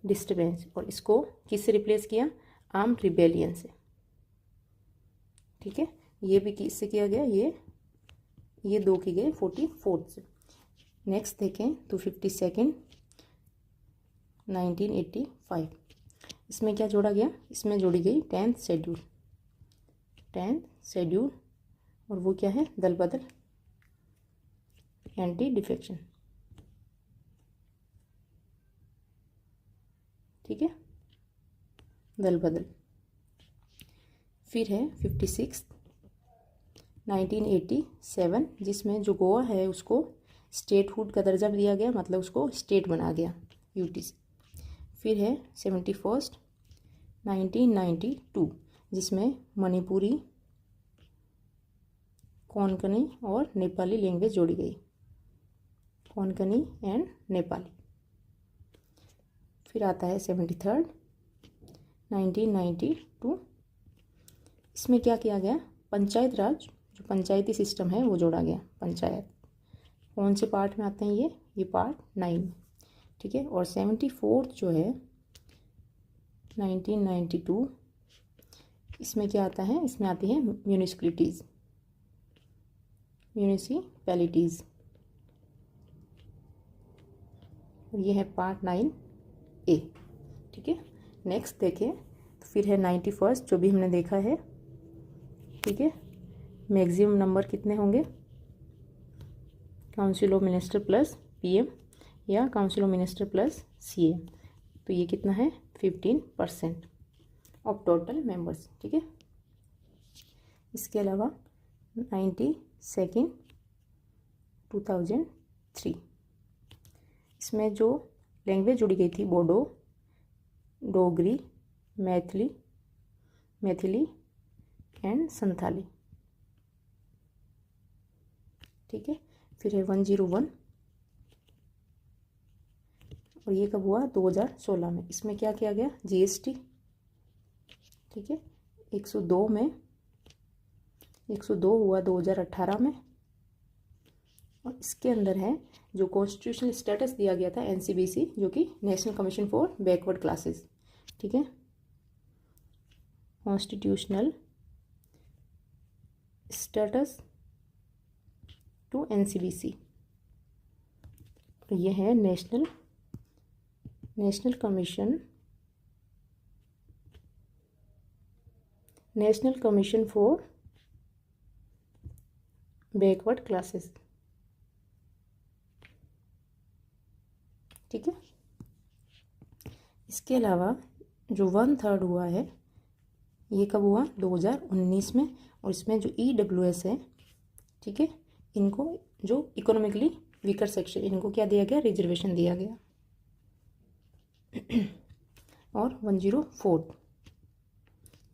डिस्टर्बेंस, और इसको किससे रिप्लेस किया, आर्म्ड रिबेलियन से। ठीक है, ये भी किससे किया गया, ये दो की गए 44 से। नेक्स्ट देखें तो 52 1985, इसमें क्या जोड़ा गया, इसमें जोड़ी गई 10th शेड्यूल, और वो क्या है, दल बदल, एंटी डिफेक्शन। ठीक है, दल बदल। फिर है 56 1987, जिसमें जो गोवा है उसको स्टेटहुड का दर्जा दिया गया, मतलब उसको स्टेट बना गया यूटी से। फिर है 71 1992, जिसमें मणिपुरी, कोंकणी और नेपाली लैंग्वेज जोड़ी गई, कोंकणी एंड नेपाली। फिर आता है 73 1992, इसमें क्या किया गया, पंचायत राज, जो पंचायती सिस्टम है वो जोड़ा गया, पंचायत। कौन से पार्ट में आते हैं ये पार्ट 9 में। ठीक है, और 74 जो है 1992, इसमें क्या आता है, इसमें आती है म्यूनिसिपैलिटीज़, और ये है पार्ट 9A। ठीक है, नेक्स्ट देखें तो फिर है 91, जो भी हमने देखा है। ठीक है, मैक्सिमम नंबर कितने होंगे, council of minister plus PM या council of minister plus CM, तो ये कितना है 15% ऑफ टोटल मेंबर्स। ठीक है, इसके अलावा 92 2003, इसमें जो लैंग्वेज जुड़ी गई थी, बोडो, डोगरी, मैथिली एंड संथाली। ठीक है, फिर है 101, और ये कब हुआ, 2016 में। इसमें क्या किया गया, GST। ठीक है, 102 हुआ 2018 में, और इसके अंदर है जो कॉन्स्टिट्यूशनल स्टेटस दिया गया था NCBC, जो कि national commission for backward classes. ठीक है, कॉन्स्टिट्यूशनल स्टेटस टू NCBC, तो ये है national commission for backward classes. ठीक है, इसके अलावा जो 1/3 हुआ है, ये कब हुआ, 2019 में, और इसमें जो EWS है, ठीक है, इनको जो इकोनॉमिकली वीकर सेक्शन, इनको क्या दिया गया, रिजर्वेशन दिया गया। और 104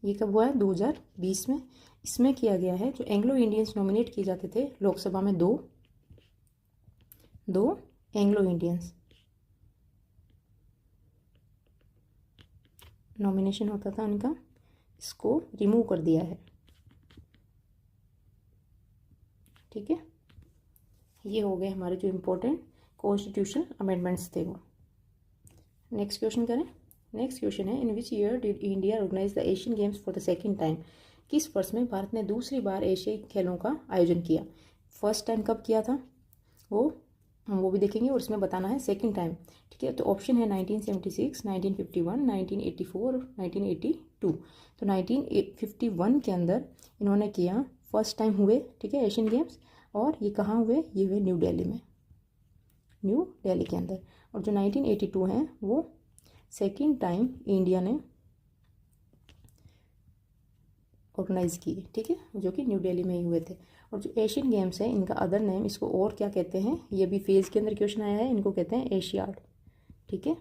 ये कब हुआ है, 2020 में। इसमें किया गया है जो एंग्लो इंडियंस नॉमिनेट किए जाते थे लोकसभा में, दो एंग्लो इंडियंस नॉमिनेशन होता था उनका, इसको रिमूव कर दिया है। ठीक है, ये हो गए हमारे जो इम्पोर्टेंट कॉन्स्टिट्यूशनल अमेंडमेंट्स थे वो। नेक्स्ट क्वेश्चन करें। नेक्स्ट क्वेश्चन है, in which year did India organise the Asian Games for the second time, किस वर्ष में भारत ने दूसरी बार एशियाई खेलों का आयोजन किया। फर्स्ट टाइम कब किया था हम वो भी देखेंगे, और इसमें बताना है सेकेंड टाइम। ठीक है, तो ऑप्शन है 1976, 1951, 1984, 1982। तो 1951 के अंदर इन्होंने किया, फर्स्ट टाइम हुए। ठीक है, एशियन गेम्स, और ये कहाँ हुए, ये हुए न्यू दिल्ली में, न्यू दिल्ली के अंदर। और जो 1982 हैं वो सेकेंड टाइम इंडिया ने ऑर्गेनाइज किए। ठीक है, जो कि न्यू दिल्ली में ही हुए थे। और जो एशियन गेम्स है, इनका अदर नेम, इसको और क्या कहते हैं, ये भी फेज़ के अंदर क्वेश्चन आया है, इनको कहते हैं एशियाड। ठीक है,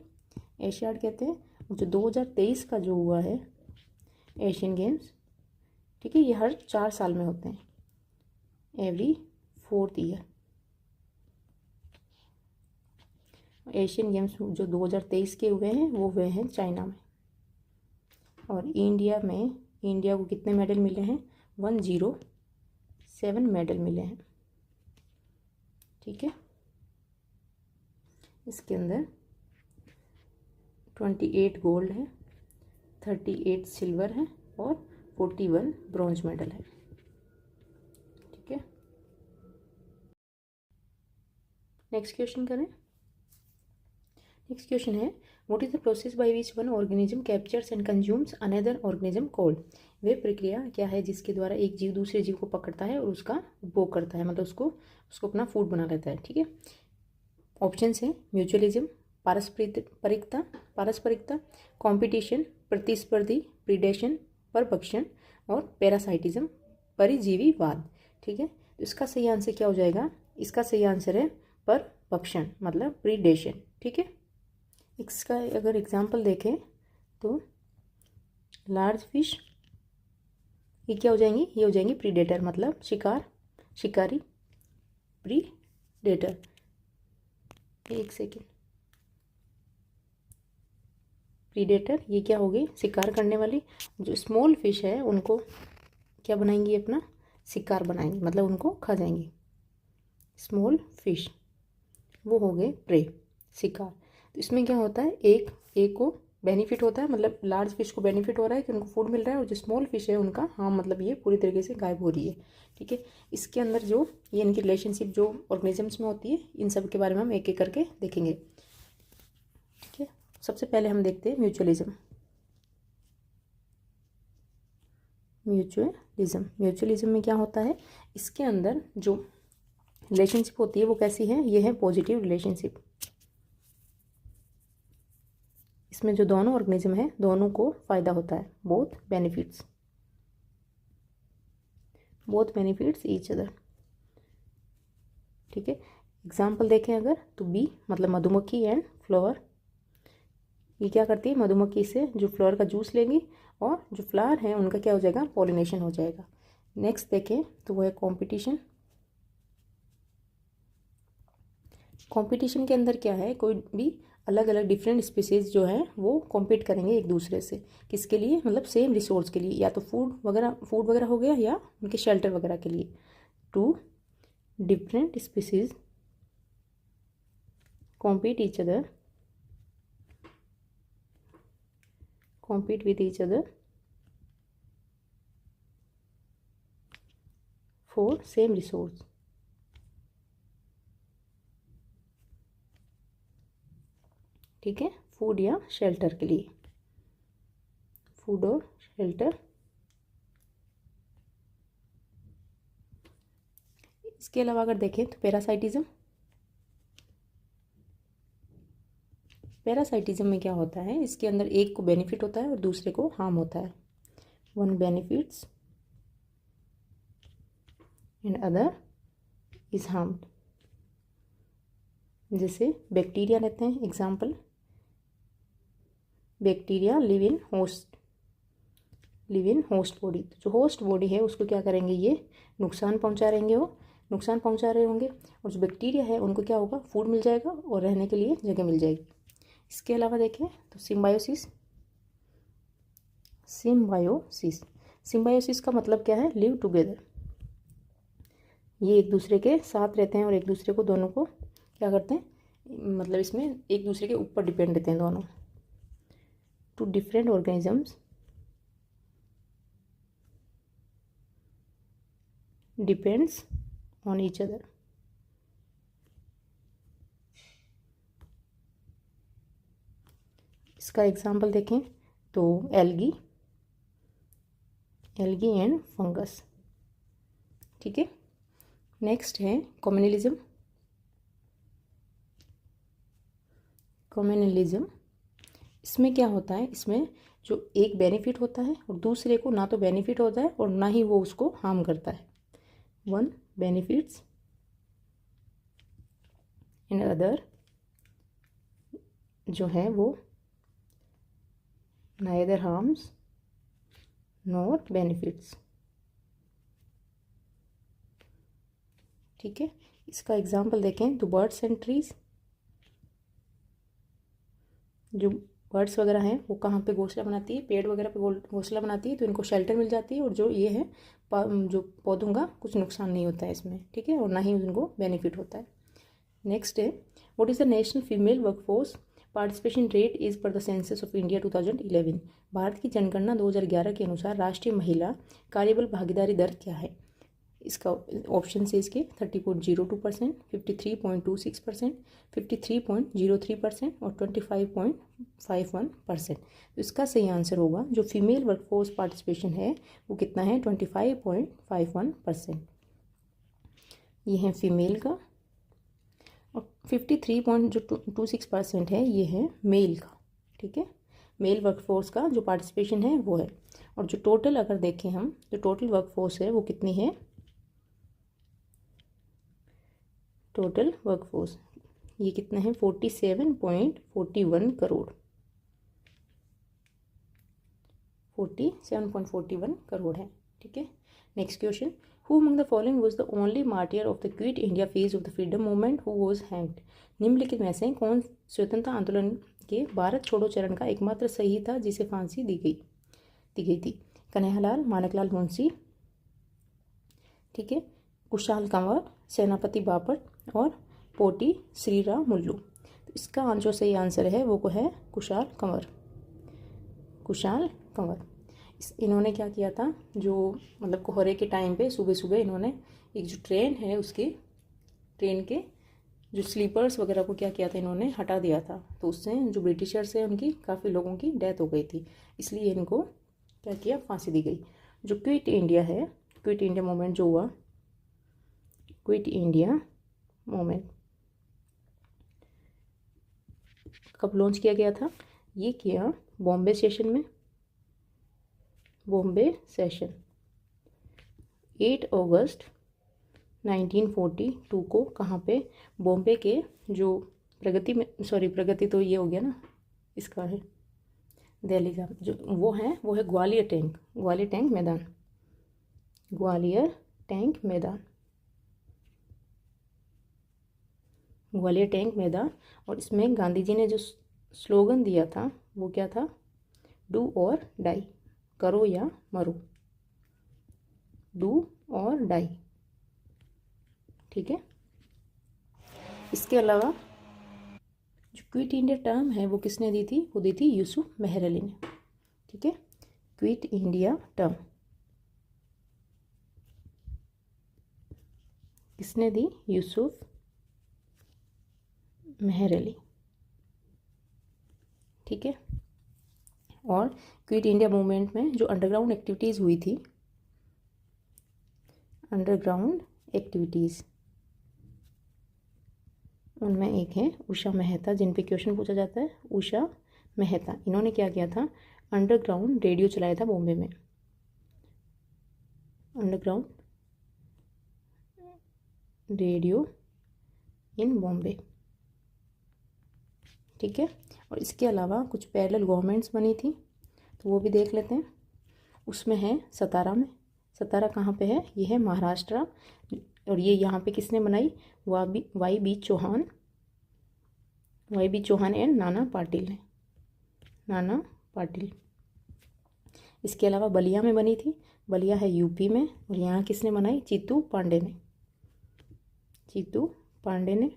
एशियाड कहते हैं। और जो 2023 का जो हुआ है एशियन गेम्स, ठीक है, ये हर 4 साल में होते हैं, every 4th year. Asian games जो 2023 के हुए हैं वो हुए हैं चाइना में, और इंडिया में इंडिया को कितने मेडल मिले हैं? 107 मेडल मिले हैं। ठीक है, इसके अंदर 28 गोल्ड है, 38 सिल्वर है और 41 ब्रॉन्ज मेडल है। ठीक है, नेक्स्ट क्वेश्चन करें। नेक्स्ट क्वेश्चन है, what is the process by which one organism captures and consumes another organism called. वे प्रक्रिया क्या है जिसके द्वारा एक जीव दूसरे जीव को पकड़ता है और उसका उपभोग करता है, मतलब उसको अपना फूड बना लेता है। ठीक है, ऑप्शन है म्यूचुअलिज्म, पारस्परिकता, कंपटीशन, प्रतिस्पर्धी, प्रीडेशन, परभक्षण और पैरासाइटिज्म, परिजीवीवाद। ठीक है, तो इसका सही आंसर क्या हो जाएगा? इसका सही आंसर है परभक्षण, मतलब प्रीडेशन। ठीक है, इसका अगर एग्जाम्पल देखें तो लार्ज फिश, ये क्या हो जाएंगी? ये हो जाएंगी प्रीडेटर, मतलब शिकारी, प्रीडेटर। एक सेकेंड, प्रीडेटर ये क्या होगी? शिकार करने वाली। जो स्मॉल फिश है उनको क्या बनाएंगी? अपना शिकार बनाएंगी, मतलब उनको खा जाएंगी। स्मॉल फिश वो हो गए प्रे, शिकार। तो इसमें क्या होता है, एक को बेनिफिट होता है, मतलब लार्ज फिश को बेनिफिट हो रहा है कि उनको फूड मिल रहा है, और जो स्मॉल फिश है उनका मतलब ये पूरी तरीके से गायब हो रही है। ठीक है, इसके अंदर जो ये इनकी रिलेशनशिप जो ऑर्गेनिजम्स में होती है, इन सब के बारे में हम एक एक करके देखेंगे। ठीक है, सबसे पहले हम देखते हैं म्यूचुअलिज्म। म्यूचुअलिज्म में क्या होता है, इसके अंदर जो रिलेशनशिप होती है वो कैसी है? ये है पॉजिटिव रिलेशनशिप। इसमें जो दोनों ऑर्गेनिज्म है दोनों को फायदा होता है, बोथ बेनिफिट्स ईच अदर। ठीक है, एग्जाम्पल देखें अगर तो बी मतलब मधुमक्खी एंड फ्लावर। ये क्या करती है? मधुमक्खी से जो फ्लावर का जूस लेंगी और जो फ्लावर है उनका क्या हो जाएगा? पॉलिनेशन हो जाएगा। नेक्स्ट देखें तो वो है कंपटीशन। कंपटीशन के अंदर क्या है, कोई भी अलग अलग डिफरेंट स्पीसीज जो है वो कॉम्पीट करेंगे एक दूसरे से, किसके लिए? मतलब सेम रिसोर्स के लिए, या तो फूड वगैरह हो गया, या उनके शेल्टर वगैरह के लिए। Two different species compete with each other for same resource। ठीक है, फूड या शेल्टर के लिए, फूड और शेल्टर। इसके अलावा अगर देखें तो पैरासाइटिज्म में क्या होता है, इसके अंदर एक को बेनिफिट होता है और दूसरे को हार्म होता है। One benefits and other is harmed. जैसे बैक्टीरिया लेते हैं example, bacteria live in host body. जो होस्ट बॉडी है उसको क्या करेंगे? ये नुकसान पहुंचा रहे होंगे, और जो बैक्टीरिया है उनको क्या होगा? फूड मिल जाएगा और रहने के लिए जगह मिल जाएगी। इसके अलावा देखें तो सिम्बायोसिस का मतलब क्या है? Live together. ये एक दूसरे के साथ रहते हैं और एक दूसरे को दोनों को क्या करते हैं? मतलब इसमें एक दूसरे के ऊपर डिपेंड रहते हैं दोनों। Two different organisms depends on each other. इसका एग्जाम्पल देखें तो एल्गी एंड फंगस। ठीक है, नेक्स्ट है कम्युनलिज्म। इसमें क्या होता है? इसमें जो एक बेनिफिट होता है और दूसरे को ना तो बेनिफिट होता है और ना ही वो उसको हार्म करता है। वन बेनिफिट्स एंड अदर जो है वो नाइदर हार्म्स नॉर बेनिफिट्स। ठीक है, इसका एग्जाम्पल देखें तो बर्ड्स एंड ट्रीज। जो बर्ड्स वगैरह हैं वो कहाँ पे घोंसला बनाती है, पेड़ वगैरह पे घोंसला बनाती है, तो इनको शेल्टर मिल जाती है। और जो ये है जो पौधों का कुछ नुकसान नहीं होता है इसमें, ठीक है, और ना ही उनको बेनिफिट होता है। नेक्स्ट है, what is the national female workforce participation rate is per the census of India 2011। भारत की जनगणना 2011 के अनुसार राष्ट्रीय महिला कार्यबल भागीदारी दर क्या है? इसका ऑप्शन से इसके 30.02%, 53.26%, 53.03% और 25.51%। तो इसका सही आंसर होगा जो फीमेल वर्कफोर्स पार्टिसिपेशन है वो कितना है, 25.51%। ये है फीमेल का। और 53.26% है ये है मेल का, ठीक है। मेल वर्कफोर्स का जो पार्टिसिपेशन है वो है। और जो टोटल अगर देखें हम, जो टोटल वर्कफोर्स है वो कितनी है, टोटल वर्कफोर्स ये कितना है, 47.41 करोड़, 47.41 करोड़ है, ठीक है। Next question, who among the following was the only martyr of the quit India phase of the freedom movement who was hanged. निम्नलिखित में से कौन स्वतंत्रता आंदोलन के भारत छोड़ो चरण का एकमात्र सही था जिसे फांसी दी गई थी? कन्हैयालाल, माणिकलाल मुंशी, ठीक है, कुशाल कंवर, सेनापति बापट और पोटी श्रीराम मुल्लू। तो इसका जो सही आंसर है वो है कुशाल कंवर, कुशाल कंवर। इन्होंने क्या किया था, जो मतलब कोहरे के टाइम पे सुबह सुबह इन्होंने एक जो ट्रेन है उसकी ट्रेन के जो स्लीपर्स वगैरह को क्या किया था, इन्होंने हटा दिया था। तो उससे जो ब्रिटिशर्स है उनकी काफ़ी लोगों की डेथ हो गई थी, इसलिए इनको क्या किया, फांसी दी गई। जो क्विट इंडिया है, क्विट इंडिया मूवमेंट जो हुआ, क्विट इंडिया मूवमेंट कब लॉन्च किया गया था? ये किया बॉम्बे सेशन में, बॉम्बे सेशन 8 अगस्त 1942 को। कहाँ पे? बॉम्बे के जो प्रगति में, सॉरी प्रगति तो ये हो गया ना, इसका है दिल्ली का जो वो है ग्वालियर टैंक, ग्वालियर टैंक मैदान, ग्वालियर टैंक मैदान, ग्वालियर टैंक मैदान। और इसमें गांधी जी ने जो स्लोगन दिया था वो क्या था, डू और डाई, करो या मरो, डू और डाई, ठीक है। इसके अलावा जो क्विट इंडिया टर्म है वो किसने दी थी, वो दी थी यूसुफ मेहर अली ने, ठीक है। क्विट इंडिया टर्म किसने दी, यूसुफ मेहर अली, ठीक है। और क्विट इंडिया मूवमेंट में जो अंडरग्राउंड एक्टिविटीज़ हुई थी, अंडरग्राउंड एक्टिविटीज़, उनमें एक है उषा मेहता, जिन पे क्वेश्चन पूछा जाता है, उषा मेहता। इन्होंने क्या किया था, अंडरग्राउंड रेडियो चलाया था बॉम्बे में, अंडरग्राउंड रेडियो इन बॉम्बे, ठीक है। और इसके अलावा कुछ पैरेलल गवर्नमेंट्स बनी थी, तो वो भी देख लेते हैं। उसमें है सतारा में, सतारा कहाँ पे है, ये है महाराष्ट्र। और ये यहाँ पे किसने बनाई, Y B Chauhan, Y B Chauhan and Nana Patil ने, नाना पाटिल। इसके अलावा बलिया में बनी थी, बलिया है यूपी में, और यहाँ किसने बनाई, चीतू पांडे ने, चीतू पांडे ने।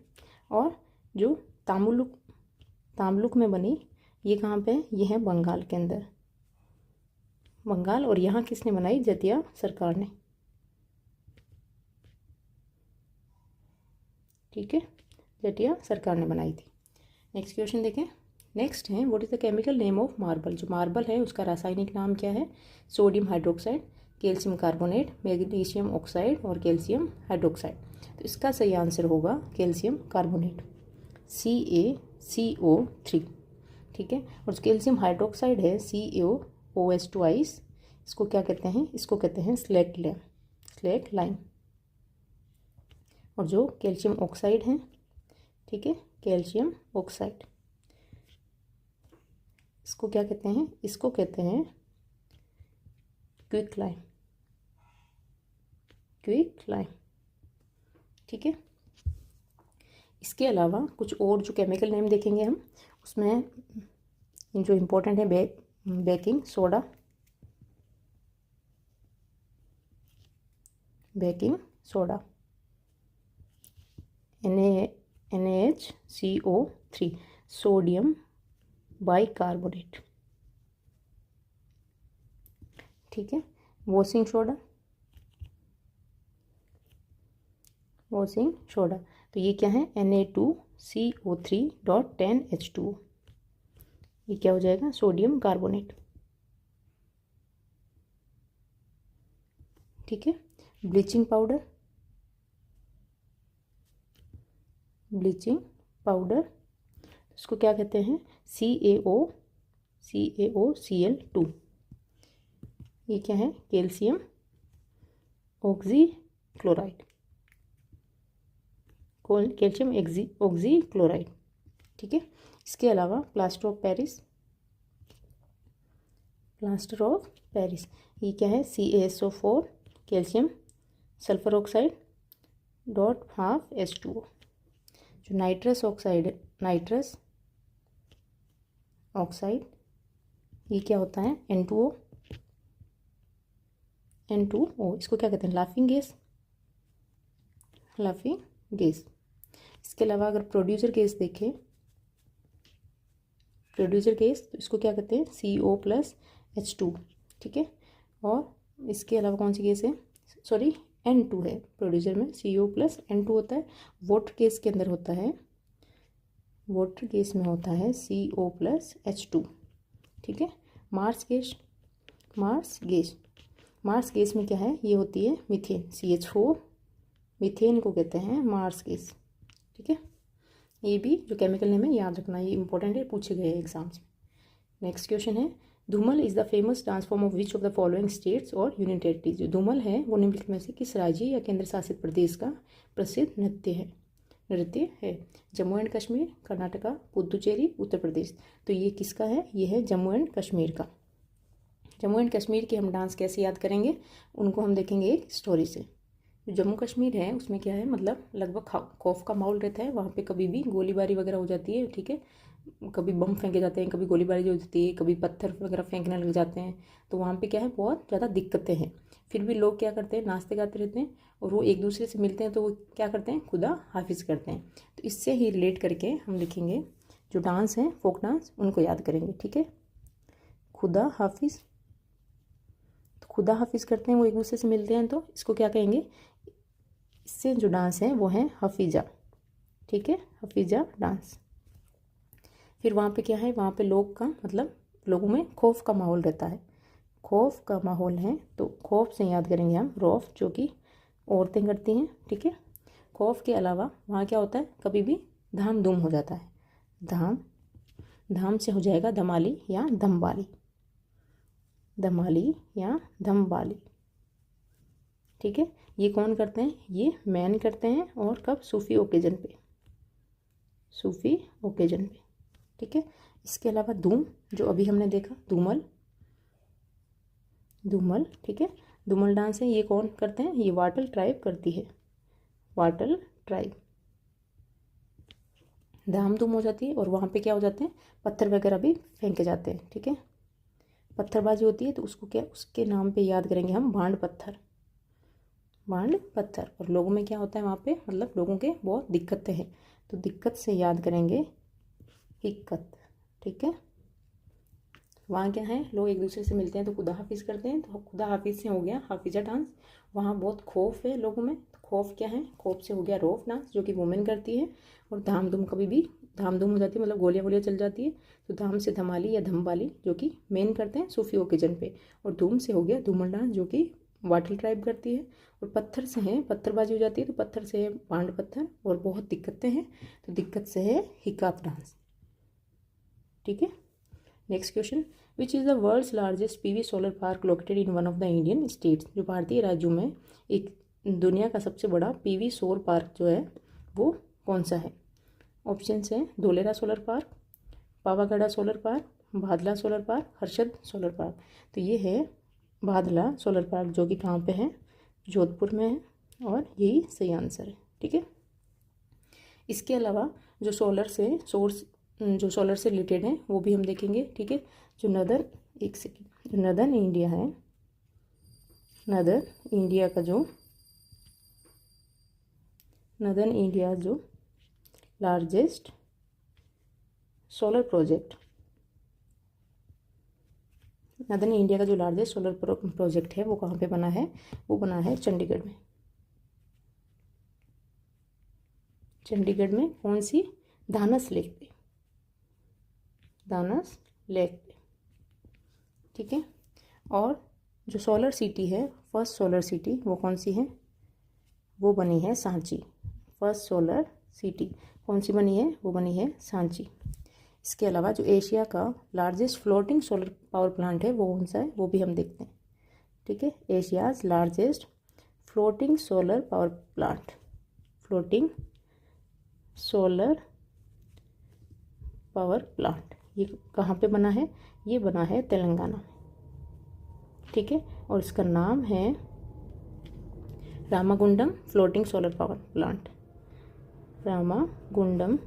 और जो तामलुक में बनी, ये कहाँ पे है, ये है बंगाल के अंदर, बंगाल। और यहाँ किसने बनाई, जतिया सरकार ने, ठीक है, जटिया सरकार ने बनाई थी। नेक्स्ट क्वेश्चन देखें। नेक्स्ट है, what is the chemical name of marble. जो मार्बल है उसका रासायनिक नाम क्या है, sodium hydroxide, calcium carbonate, magnesium oxide और कैल्शियम हाइड्रोक्साइड। तो इसका सही आंसर होगा कैल्शियम कार्बोनेट, CaCO3, ठीक है। और जो कैल्शियम हाइड्रोक्साइड है CaOH2, इसको क्या कहते हैं, इसको कहते हैं स्लेट लाइम। और जो कैल्शियम ऑक्साइड है, ठीक है, कैल्शियम ऑक्साइड, इसको क्या कहते हैं, इसको कहते हैं क्विक लाइम, ठीक है। इसके अलावा कुछ और जो केमिकल नेम देखेंगे हम, उसमें जो इम्पोर्टेंट है baking soda, baking soda, NaHCO3, sodium bicarbonate, ठीक है। वॉशिंग सोडा, वॉशिंग सोडा, तो ये क्या है Na2CO3.10H2O, ये क्या हो जाएगा सोडियम कार्बोनेट, ठीक है। ब्लीचिंग पाउडर, ब्लीचिंग पाउडर, इसको क्या कहते हैं CaOCl2, ये क्या है कैल्शियम ऑक्सीक्लोराइड, कैल्शियम ऑक्सीक्लोराइड, ठीक है। इसके अलावा plaster of Paris, plaster of Paris, ये क्या है CaSO4, calcium sulphur oxide .12H2O। जो नाइट्रस ऑक्साइड, नाइट्रस ऑक्साइड, ये क्या होता है N2O, इसको क्या कहते हैं लाफिंग गैस, लाफिंग गैस। इसके अलावा अगर प्रोड्यूसर गैस देखें, प्रोड्यूसर गैस, तो इसको क्या कहते हैं CO+H2, ठीक है। और इसके अलावा कौन सी गैस है, सॉरी N2 है, प्रोड्यूसर में CO+N2 होता है। वाटर गैस के अंदर होता है, वाटर गैस में होता है CO+H2, ठीक है। Marsh gas, marsh gas, marsh gas में क्या है ये होती है मीथेन, CH4, मीथेन को कहते हैं मार्स गैस, ठीक है। ये भी जो केमिकल नेम है याद रखना, ये इंपॉर्टेंट है, पूछे गए एग्जाम्स में। नेक्स्ट क्वेश्चन है Dhumal is the famous dance form of which of the following states और यूनियन टेरिटरीज। जो धूमल है वो निम्नलिखित में से किस राज्य या केंद्र शासित प्रदेश का प्रसिद्ध नृत्य है। जम्मू एंड कश्मीर, कर्नाटका, पुदुचेरी, उत्तर प्रदेश। तो ये किसका है, ये है जम्मू एंड कश्मीर का। जम्मू एंड कश्मीर के हम डांस कैसे याद करेंगे, उनको हम देखेंगे एक स्टोरी से। जो जम्मू कश्मीर है उसमें क्या है, मतलब लगभग खौफ का माहौल रहता है, वहाँ पे कभी भी गोलीबारी वगैरह हो जाती है, ठीक है। कभी बम फेंके जाते हैं, कभी गोलीबारी हो जाती है, कभी पत्थर वगैरह फेंकने लग जाते हैं, तो वहाँ पे क्या है बहुत ज़्यादा दिक्कतें हैं। फिर भी लोग क्या करते हैं, नाचते गाते रहते हैं, और वो एक दूसरे से मिलते हैं तो वो क्या करते हैं, खुदा हाफिज़ करते हैं। तो इससे ही रिलेट करके हम लिखेंगे जो डांस है फोक डांस, उनको याद करेंगे, ठीक है। खुदा हाफिज़, तो खुदा हाफिज़ करते हैं, वो एक दूसरे से मिलते हैं, तो इसको क्या कहेंगे, इससे जो डांस है वो है हफीज़ा, ठीक है, हफीज़ा डांस। फिर वहाँ पे क्या है, वहाँ पे लोग का मतलब लोगों में खौफ का माहौल रहता है, खौफ का माहौल है, तो खौफ से याद करेंगे हम रौफ, जो कि औरतें करती हैं, ठीक है। खौफ के अलावा वहाँ क्या होता है, कभी भी धाम धूम हो जाता है, धाम, धाम से हो जाएगा धमाली या धमवाली, धमाली या धमवाली, ठीक है। ये कौन करते हैं, ये मैन करते हैं, और कब, सूफी ओकेजन पे, सूफी ओकेजन पे, ठीक है। इसके अलावा धूम, जो अभी हमने देखा, धूमल, धूमल, ठीक है, धूमल डांस है, ये कौन करते हैं, ये वाटल ट्राइब करती है, वाटल ट्राइब। धाम धूम हो जाती है, और वहाँ पे क्या हो जाते हैं, पत्थर वगैरह भी फेंके जाते हैं, ठीक है, पत्थरबाजी होती है, तो उसको क्या, उसके नाम पे याद करेंगे हम भांड पत्थर, भांड पत्थर। और लोगों में क्या होता है वहाँ पे, मतलब लोगों के बहुत दिक्कतें हैं, तो दिक्कत से याद करेंगे हिक्कत, ठीक है। वहाँ क्या है, लोग एक दूसरे से मिलते हैं तो खुदा हाफिज़ करते हैं, तो खुदा हाफिज़ से हो गया हाफिज़ा डांस। वहाँ बहुत खौफ है लोगों में, तो खौफ क्या है, खौफ से हो गया रौफ डांस, जो कि वुमेन करती है। और धाम धूम, कभी भी धाम धूम हो जाती है, मतलब गोलियाँ वोलियाँ चल जाती है, तो धाम से धमाली या धमवाली, जो कि मेन करते हैं सूफी ओकेजन पे। और धूम से हो गया धूमल डांस, जो कि वाटल ट्राइब करती है। और पत्थर से है, पत्थरबाजी हो जाती है, तो पत्थर से है भांड पत्थर, और बहुत दिक्कतें हैं, तो दिक्कत से है हिकात डांस, ठीक है। Next question, which is the world's largest PV solar park located in one of the Indian states. जो भारतीय राज्यों में एक दुनिया का सबसे बड़ा PV सौर पार्क जो है वो कौन सा है। ऑप्शंस हैं Dholera solar park, Pavagadh solar park, Bhadla solar park, Harshad solar park. तो ये है भादला सोलर पार्क, जो कि कहाँ पे है, जोधपुर में है, और यही सही आंसर है, ठीक है। इसके अलावा जो सोलर से सोर्स जो सोलर से रिलेटेड हैं वो भी हम देखेंगे, ठीक है। जो नदर, एक सेकेंड, जो नदर्न इंडिया है, नदर्न इंडिया का जो नदर्न इंडिया जो largest solar project, northern India का जो लार्जेस्ट सोलर प्रोजेक्ट है वो कहाँ पे बना है, वो बना है चंडीगढ़ में। चंडीगढ़ में कौन सी, धानस लेक पे, धानस लेक पे, ठीक है। और जो सोलर सिटी है, फर्स्ट सोलर सिटी वो कौन सी है, वो बनी है सांची। फर्स्ट सोलर सिटी कौन सी बनी है, वो बनी है सांची। इसके अलावा जो एशिया का largest floating solar power plant है वो कौन सा है, वो भी हम देखते हैं, ठीक है। Asia's largest floating solar power plant, floating solar power plant, ये कहाँ पे बना है, ये बना है तेलंगाना में, ठीक है। और इसका नाम है Ramagundam floating solar power plant, Ramagundam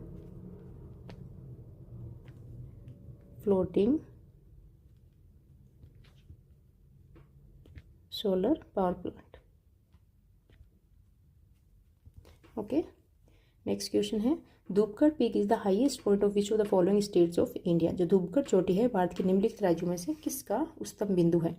floating solar power plant. Okay, next question है, Dhupgarh peak is the highest point of which of the following states of India. जो धूपगढ़ चोटी है भारत के निम्नलिखित राज्यों में से किसका उच्चतम बिंदु है।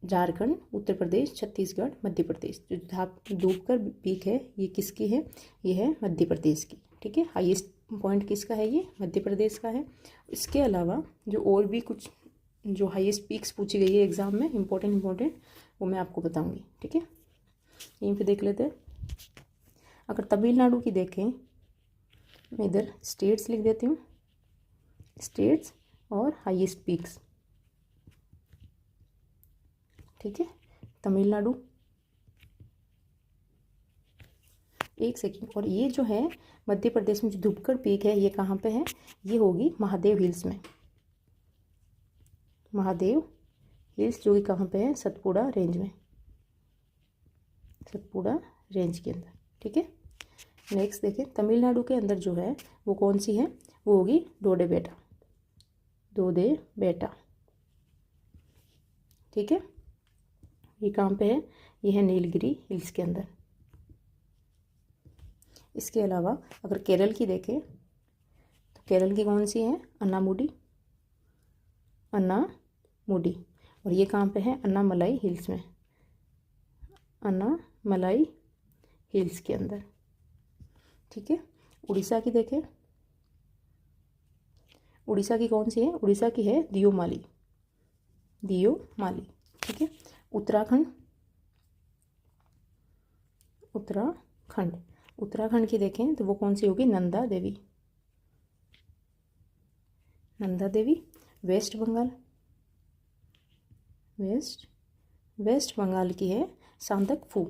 झारखंड, उत्तर प्रदेश, छत्तीसगढ़, मध्य प्रदेश। जो धूपगढ़ पीक है ये किसकी है, ये है मध्य प्रदेश की, ठीक है। हाईएस्ट पॉइंट किसका है, ये मध्य प्रदेश का है। इसके अलावा जो और भी कुछ जो हाईएस्ट पीक्स पूछी गई है एग्जाम में इम्पोर्टेंट वो मैं आपको बताऊंगी, ठीक है। यहीं पे देख लेते हैं। अगर तमिलनाडु की देखें, मैं इधर स्टेट्स लिख देती हूँ, स्टेट्स और हाईएस्ट पीक्स, ठीक है। तमिलनाडु, एक सेकेंड, और ये जो है मध्य प्रदेश में जो धूपगढ़ पीक है ये कहाँ पे है, ये होगी महादेव हिल्स में, महादेव हिल्स जो कि कहाँ पे है, सतपुड़ा रेंज में, सतपुड़ा रेंज के अंदर, ठीक है। नेक्स्ट देखें, तमिलनाडु के अंदर जो है वो कौन सी है, वो होगी डोडे बेटा, डोडे बेटा, ठीक है। ये कहाँ पे है, ये है नीलगिरी हिल्स के अंदर। इसके अलावा अगर केरल की देखें तो केरल की कौन सी है, अन्नामुडी, अन्नामुडी, और ये कहाँ पे है, अन्नामलाई हिल्स में, अन्नामलाई हिल्स के अंदर, ठीक है। उड़ीसा की देखें, उड़ीसा की कौन सी है, उड़ीसा की है दियोमाली, दियोमाली, ठीक है। उत्तराखंड, उत्तराखंड, उत्तराखंड की देखें तो वो कौन सी होगी, नंदा देवी, नंदा देवी। वेस्ट बंगाल, वेस्ट बंगाल की है सांदकफू,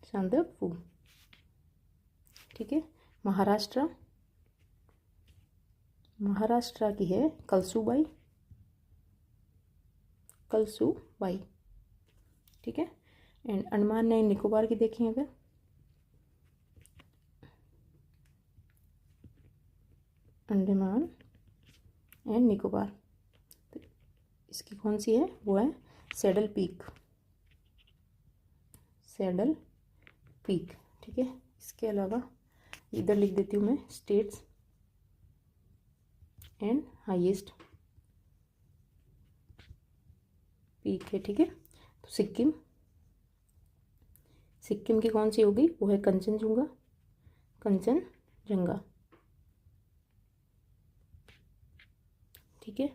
सांदकफू, ठीक है। महाराष्ट्र, महाराष्ट्र की है कलसूबाई, कलसूबाई, ठीक है। एंड अंडमान एंड निकोबार की देखें अगर, अंडमान एंड निकोबार, तो इसकी कौन सी है, वो है सैडल पीक, सैडल पीक, ठीक है। इसके अलावा इधर लिख देती हूँ मैं स्टेट्स एंड हाईएस्ट पीक है, ठीक है। तो सिक्किम, सिक्किम की कौन सी होगी, वो है कंचनजुंगा, कंचनजंगा, ठीक है।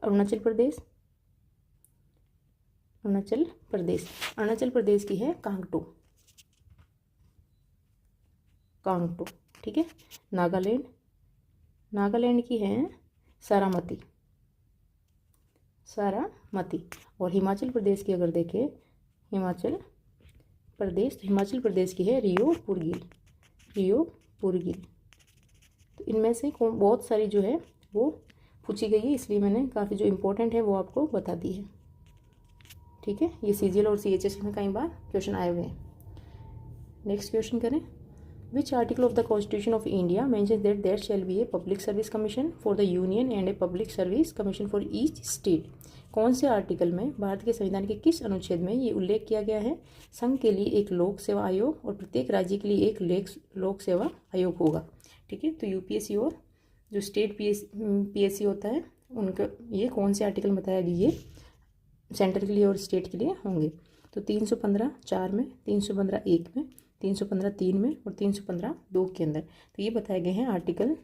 अरुणाचल प्रदेश, अरुणाचल प्रदेश, अरुणाचल प्रदेश की है कांगटो, कांगटो, ठीक है। नागालैंड, नागालैंड की है सारामती, सारामती। और हिमाचल प्रदेश की अगर देखें, हिमाचल प्रदेश, तो हिमाचल प्रदेश की है रियोपुरगिल, रियोपुरगिल। तो इनमें से बहुत सारी जो है वो पूछी गई है, इसलिए मैंने काफ़ी जो इम्पोर्टेंट है वो आपको बता दी है, ठीक है। ये CGL और CHS में कई बार क्वेश्चन आए हुए हैं। नेक्स्ट क्वेश्चन करें, which article of the constitution of India mentions that there shall be a public service commission for the union and a public service commission for each state. कौन से article में, भारत के संविधान के किस अनुच्छेद में ये उल्लेख किया गया है संघ के लिए एक लोक सेवा आयोग और प्रत्येक राज्य के लिए एक लोक सेवा आयोग होगा। ठीक है, तो यूपीएससी और जो स्टेट पीएससी होता है उनका ये कौन से आर्टिकल में बताया गया, ये सेंटर के लिए और स्टेट के लिए होंगे। तो 315 4 में, 315 1 में, 315 3 में और 315 2 के अंदर। तो ये बताए गए हैं आर्टिकल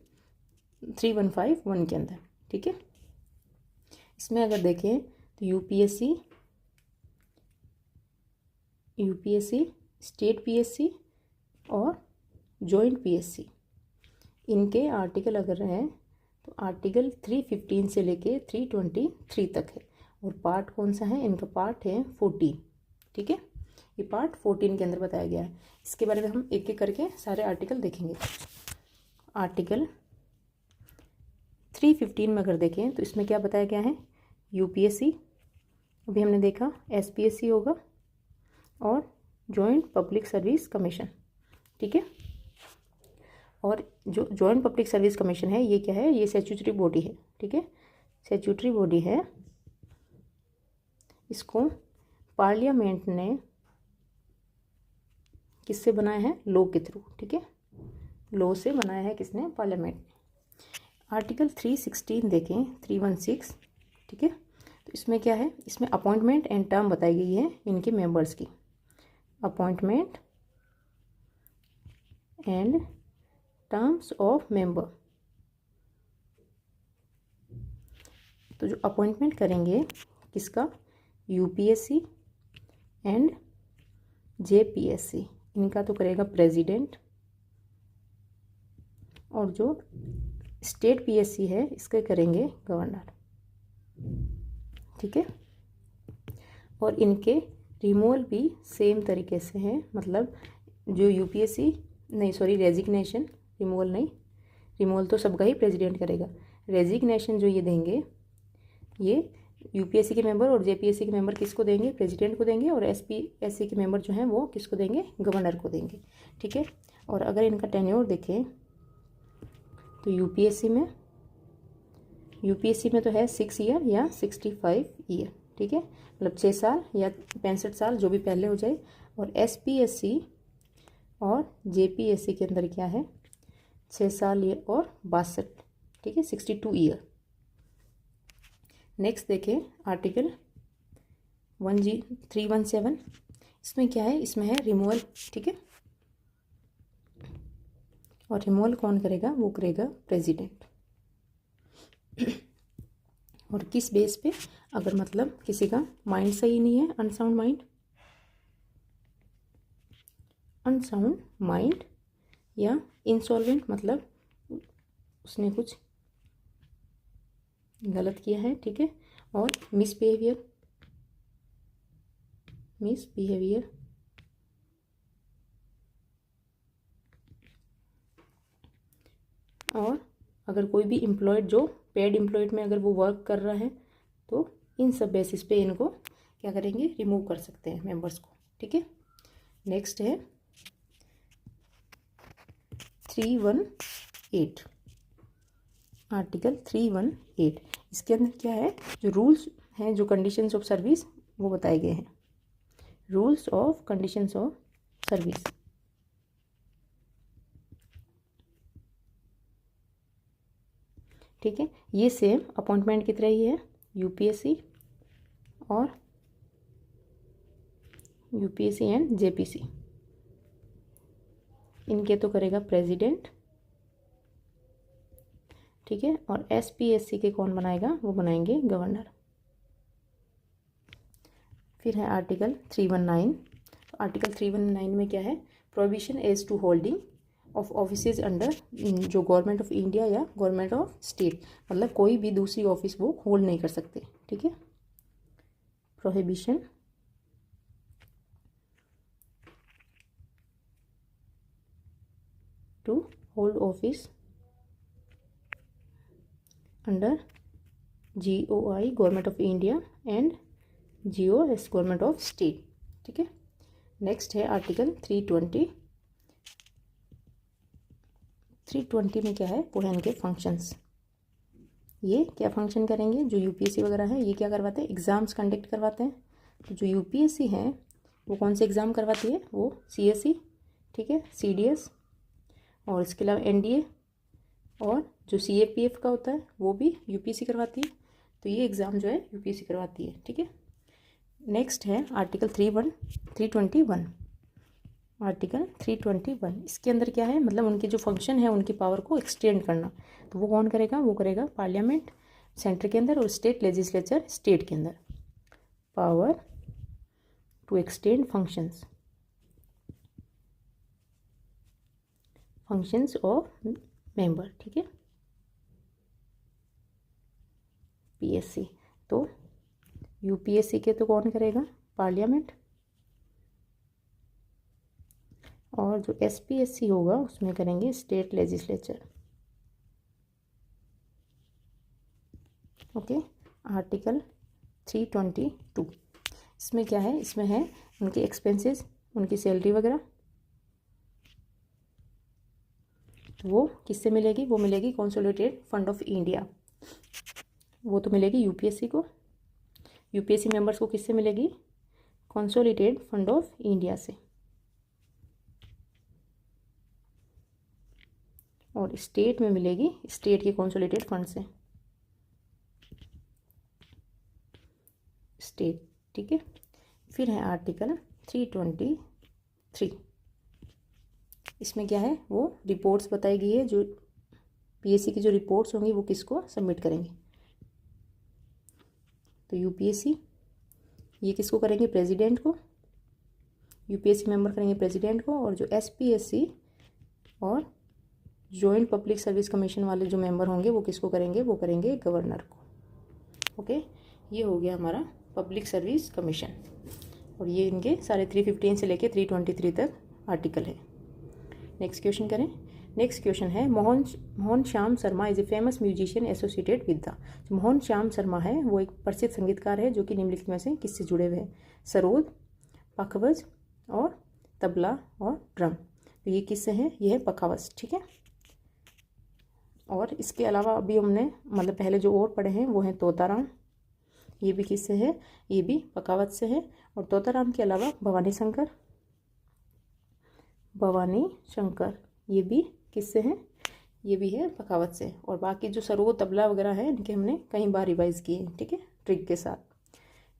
315 1 के अंदर। ठीक है, इसमें अगर देखें तो यूपीएससी, स्टेट पीएससी और जॉइंट पीएससी, इनके आर्टिकल अगर हैं तो आर्टिकल 315 से लेके 323 तक है। और पार्ट कौन सा है इनका, पार्ट है 14। ठीक है, ये पार्ट 14 के अंदर बताया गया है। इसके बारे में हम एक एक करके सारे आर्टिकल देखेंगे। आर्टिकल 315 में अगर देखें तो इसमें क्या बताया गया है, यूपीएससी, अभी हमने देखा एसपीएससी होगा और जॉइंट पब्लिक सर्विस कमीशन। ठीक है, और जो जॉइंट पब्लिक सर्विस कमीशन है ये क्या है, ये स्टैट्यूटरी बॉडी है। ठीक है, स्टैट्यूटरी बॉडी है, इसको पार्लियामेंट ने किससे बनाया है, लॉ के थ्रू। ठीक है, लॉ से बनाया है किसने, पार्लियामेंट ने। आर्टिकल 316 देखें, 316। ठीक है, तो इसमें क्या है, इसमें अपॉइंटमेंट एंड टर्म बताई गई है इनके मेंबर्स की। Appointment and terms of member. तो जो अपॉइंटमेंट करेंगे किसका, यूपीएससी एंड जेपीएससी, इनका तो करेगा प्रेसिडेंट, और जो स्टेट पीएससी है इसके करेंगे गवर्नर। ठीक है, और इनके रिमूवल भी सेम तरीके से हैं, मतलब जो यूपीएससी नहीं, सॉरी, रेजिग्नेशन, रिमूवल नहीं, रिमूवल तो सबका ही प्रेसिडेंट करेगा। रेजिग्नेशन जो ये देंगे, ये यूपीएससी के मेंबर और जेपीएससी के मेंबर किसको देंगे, प्रेसिडेंट को देंगे, और एसपीएससी के मेंबर जो हैं वो किसको देंगे, गवर्नर को देंगे। ठीक है, और अगर इनका टेन्योर देखें तो यूपीएससी में तो है 6 ईयर या 65 ईयर। ठीक है, मतलब 6 साल या 65 साल, जो भी पहले हो जाए। और एसपीएससी और जेपीएससी के अंदर क्या है, 6 साल ये और 62। ठीक है, 62 ईयर। नेक्स्ट देखें आर्टिकल 317, इसमें क्या है, इसमें है रिमूवल। ठीक है, और रिमूवल कौन करेगा, वो करेगा प्रेसिडेंट। और किस बेस पे, अगर मतलब किसी का माइंड सही नहीं है, अनसाउंड माइंड या इंसॉल्वेंट, मतलब उसने कुछ गलत किया है। ठीक है, और मिसबिहेवियर, और अगर कोई भी एम्प्लॉयड जो पेड एम्प्लॉयड में अगर वो वर्क कर रहा है तो इन सब बेसिस पे इनको क्या करेंगे, रिमूव कर सकते हैं मेंबर्स को। ठीक है, नेक्स्ट है 318, आर्टिकल 318। इसके अंदर क्या है, जो रूल्स हैं, जो कंडीशंस ऑफ सर्विस वो बताए गए हैं। Rules of conditions of service. ठीक है, ये सेम अपॉइंटमेंट की तरह ही है, यूपीएससी एंड जेपीसी, इनके तो करेगा प्रेसिडेंट। ठीक है, और एसपीएससी के कौन बनाएगा, वो बनाएंगे गवर्नर। फिर है आर्टिकल 319। आर्टिकल 319 में क्या है, prohibition as to holding of offices under जो गवर्नमेंट ऑफ इंडिया या गवर्नमेंट ऑफ स्टेट, मतलब कोई भी दूसरी ऑफिस वो होल्ड नहीं कर सकते। ठीक है, prohibition to hold office under GOI government of India and GOS government of state. ठीक है, नेक्स्ट है आर्टिकल 320। 320 में क्या है, वो है इनके फंक्शंस। ये क्या फंक्शन करेंगे, जो यूपीएससी वगैरह है ये क्या करवाते हैं, एग्ज़ाम्स कंडक्ट करवाते हैं। तो जो यूपीएससी है वो कौन से एग्ज़ाम करवाती है, वो सीएसई, ठीक है, सीडीएस, और इसके अलावा एनडीए, और जो सीएपीएफ का होता है वो भी यूपीएससी करवाती है। तो ये एग्ज़ाम जो है यूपीएससी करवाती है, ठीक है। नेक्स्ट है आर्टिकल 321। आर्टिकल 321 इसके अंदर क्या है, मतलब उनके जो फंक्शन है उनकी पावर को एक्सटेंड करना। तो वो कौन करेगा, वो करेगा पार्लियामेंट सेंटर के अंदर और स्टेट लेजिस्लेचर स्टेट के अंदर। Power to extend functions of member, ठीक है, पीएससी। तो यूपीएससी के तो कौन करेगा, पार्लियामेंट, और जो एसपीएससी होगा उसमें करेंगे स्टेट लेजिस्लेचर। ओके, आर्टिकल 322 इसमें क्या है, इसमें है उनके एक्सपेंसेस, उनकी सैलरी वगैरह। तो वो किससे मिलेगी, वो मिलेगी कंसोलिडेटेड फंड ऑफ इंडिया। वो तो मिलेगी यूपीएससी को, यूपीएससी मेंबर्स को किससे मिलेगी, कंसोलिडेटेड फंड ऑफ इंडिया से। और स्टेट में मिलेगी स्टेट के कंसोलिडेटेड फंड से, स्टेट, ठीक है। फिर है आर्टिकल 323। इसमें क्या है, वो रिपोर्ट्स बताई गई है, जो पीएससी की जो रिपोर्ट्स होंगी वो किसको सबमिट करेंगे। तो यूपीएससी ये किसको करेंगे, प्रेसिडेंट को, यूपीएससी मेंबर करेंगे प्रेसिडेंट को, और जो एसपीएससी और जॉइंट पब्लिक सर्विस कमीशन वाले जो मेंबर होंगे वो किसको करेंगे, वो करेंगे गवर्नर को। ओके, ये हो गया हमारा पब्लिक सर्विस कमीशन, और ये इनके सारे 315 से लेके 323 तक आर्टिकल है। नेक्स्ट क्वेश्चन करें। नेक्स्ट क्वेश्चन है, Mohan Shyam Sharma is a famous musician associated with the. Mohan Shyam Sharma है वो एक प्रसिद्ध संगीतकार है जो कि निम्नलिखित में से किससे जुड़े हुए हैं, सरोद, पखवज और तबला और ड्रम। तो ये किससे हैं, ये है पखावज, ठीक है। और इसके अलावा अभी हमने मतलब पहले जो और पढ़े हैं वो हैं तोताराम, ये भी किससे है, ये भी पखावज से है। और तोताराम के अलावा भवानी शंकर ये भी किससे हैं, ये भी है पखावज से। और बाकी जो सरोद, तबला वगैरह है इनके हमने कई बार रिवाइज किए हैं, ठीक है, ट्रिक के साथ।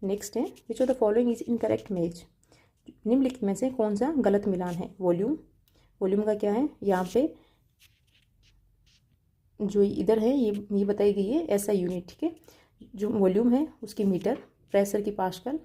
नेक्स्ट है, which of the following is incorrect match. निम्नलिखित में से कौन सा गलत मिलान है, वॉल्यूम का क्या है, यहाँ पे जो इधर है ये बताई गई है ऐसा यूनिट, ठीक है। जो वॉल्यूम है उसकी मीटर, प्रेशर की पास्कल,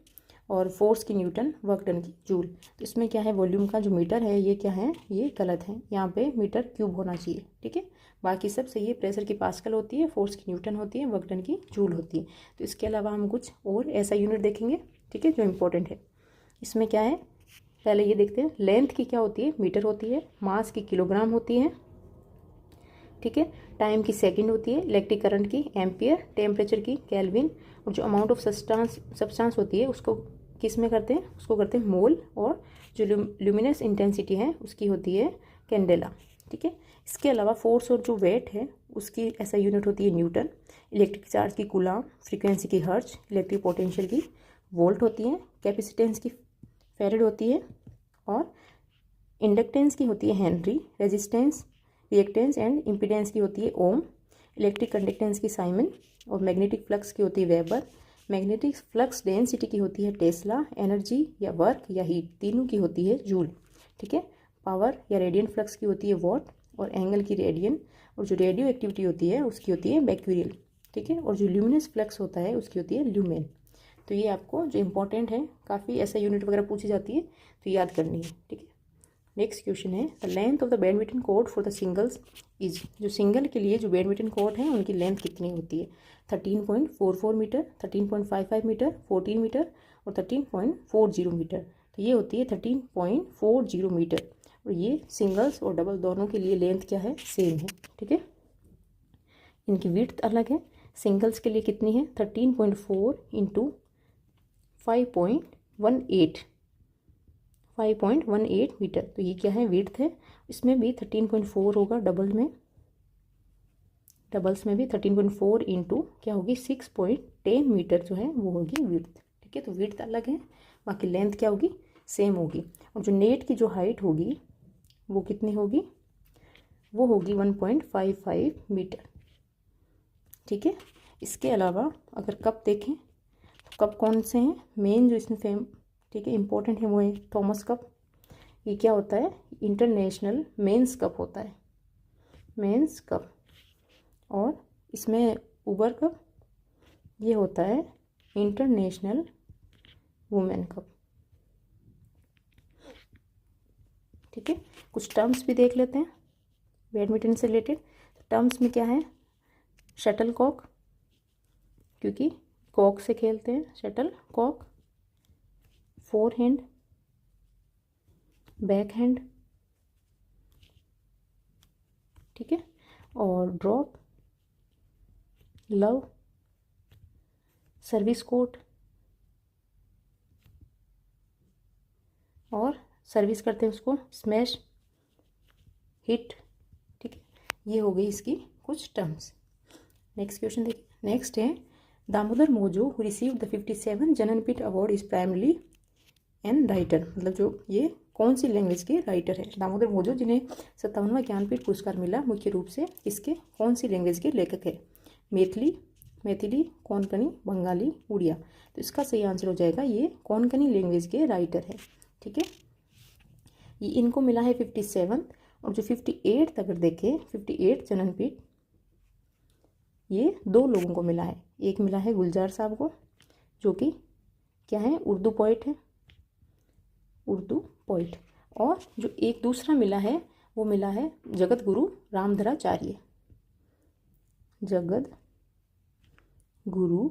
और फोर्स की न्यूटन, वर्क डन की जूल। तो इसमें क्या है, वॉल्यूम का जो मीटर है ये क्या है, ये गलत है, यहाँ पे मीटर क्यूब होना चाहिए, ठीक है। बाकी सब सही है, प्रेशर की पास्कल होती है, फोर्स की न्यूटन होती है, वर्क डन की जूल होती है। तो इसके अलावा हम कुछ और ऐसा यूनिट देखेंगे, ठीक है, जो इम्पोर्टेंट है। इसमें क्या है, पहले ये देखते हैं, लेंथ की क्या होती है, मीटर होती है, मास की किलोग्राम होती है, ठीक है, टाइम की सेकंड होती है, इलेक्ट्रिक करंट की एम्पियर, टेम्परेचर की केल्विन, और जो अमाउंट ऑफ सब्सटेंस होती है उसको किस में करते हैं, उसको करते हैं मोल, और जो ल्यूमिनस इंटेंसिटी है उसकी होती है कैंडेला, ठीक है। इसके अलावा फोर्स और जो वेट है उसकी ऐसा यूनिट होती है न्यूटन, इलेक्ट्रिक चार्ज की कूलाम, फ्रीक्वेंसी की हर्ट्ज, इलेक्ट्रिक पोटेंशियल की वोल्ट होती है, कैपेसिटेंस की फैरेड होती है, और इंडक्टेंस की होती है Henry, resistance, reactance and impedance की होती है ओम, इलेक्ट्रिक कंडक्टेंस की साइमन, और मैग्नेटिक फ्लक्स की होती है वेबर, मैग्नेटिक फ्लक्स डेंसिटी की होती है टेस्ला, एनर्जी या वर्क या हीट तीनों की होती है जूल, ठीक है। पावर या रेडियंट फ्लक्स की होती है वॉट, और एंगल की रेडियन, और जो रेडियो एक्टिविटी होती है उसकी होती है बैक्यूरियल, ठीक है। और जो ल्यूमिनस फ्लक्स होता है उसकी होती है ल्यूमेन। तो ये आपको जो इंपॉर्टेंट है, काफ़ी ऐसा यूनिट वगैरह पूछी जाती है तो याद करनी है, ठीक है। नेक्स्ट क्वेश्चन है, the length of the badminton court for the singles is. जो सिंगल के लिए जो बैडमिंटन कोर्ट है उनकी लेंथ कितनी होती है, 13.44 मीटर, 13.55 मीटर, 14 मीटर और 13.40 मीटर। तो ये होती है 13.40 मीटर, और ये सिंगल्स और डबल दोनों के लिए लेंथ क्या है, सेम है, ठीक है। इनकी विड्थ अलग है, सिंगल्स के लिए कितनी है 13.4 इंटू 5.18, 5.18 मीटर। तो ये क्या है, विड्थ है। इसमें भी 13.4 होगा, डबल्स में भी 13.4 इंटू क्या होगी 6.10 मीटर जो है वो होगी विड्थ। ठीक है, तो विड्थ अलग है, बाकी लेंथ क्या होगी, सेम होगी। और जो नेट की जो हाइट होगी वो कितनी होगी, वो होगी 1.55 मीटर। ठीक है, इसके अलावा अगर कप देखें तो कप कौन से हैं, मेन जो इसमें ठीक है इंपॉर्टेंट है वो है थॉमस कप। ये क्या होता है, इंटरनेशनल मेंस कप होता है, मेंस कप। और इसमें उबर कप ये होता है इंटरनेशनल वुमेन कप। ठीक है, कुछ टर्म्स भी देख लेते हैं बैडमिंटन से रिलेटेड। टर्म्स में क्या है, शटल कॉक, क्योंकि कॉक से खेलते हैं, shuttle cock. Forehand, backhand, ठीक है, और ड्रॉप, लव, सर्विस कोर्ट, और सर्विस करते हैं उसको स्मैश, हिट। ठीक है, ये हो गई इसकी कुछ टर्म्स। नेक्स्ट क्वेश्चन देखिए, नेक्स्ट है Damodar Mauzo who received the 57 Jnanpith award is primarily an writer. मतलब जो ये कौन सी लैंग्वेज के राइटर है, दामोदर मौजो जिन्हें 57वां ज्ञानपीठ पुरस्कार मिला मुख्य रूप से किसके, कौन सी लैंग्वेज के लेखक है, मैथिली, कोंकणी, बंगाली, उड़िया। तो इसका सही आंसर हो जाएगा ये कोंकणी लैंग्वेज के राइटर है। ठीक है, ये इनको मिला है 57। और जो 58 अगर देखें 58 ज्ञानपीठ ये 2 लोगों को मिला है। एक मिला है गुलजार साहब को जो कि क्या है, उर्दू पोइट है, उर्दू पोइट। और जो एक दूसरा मिला है वो मिला है जगत गुरु रामधराचार्य, जगत गुरु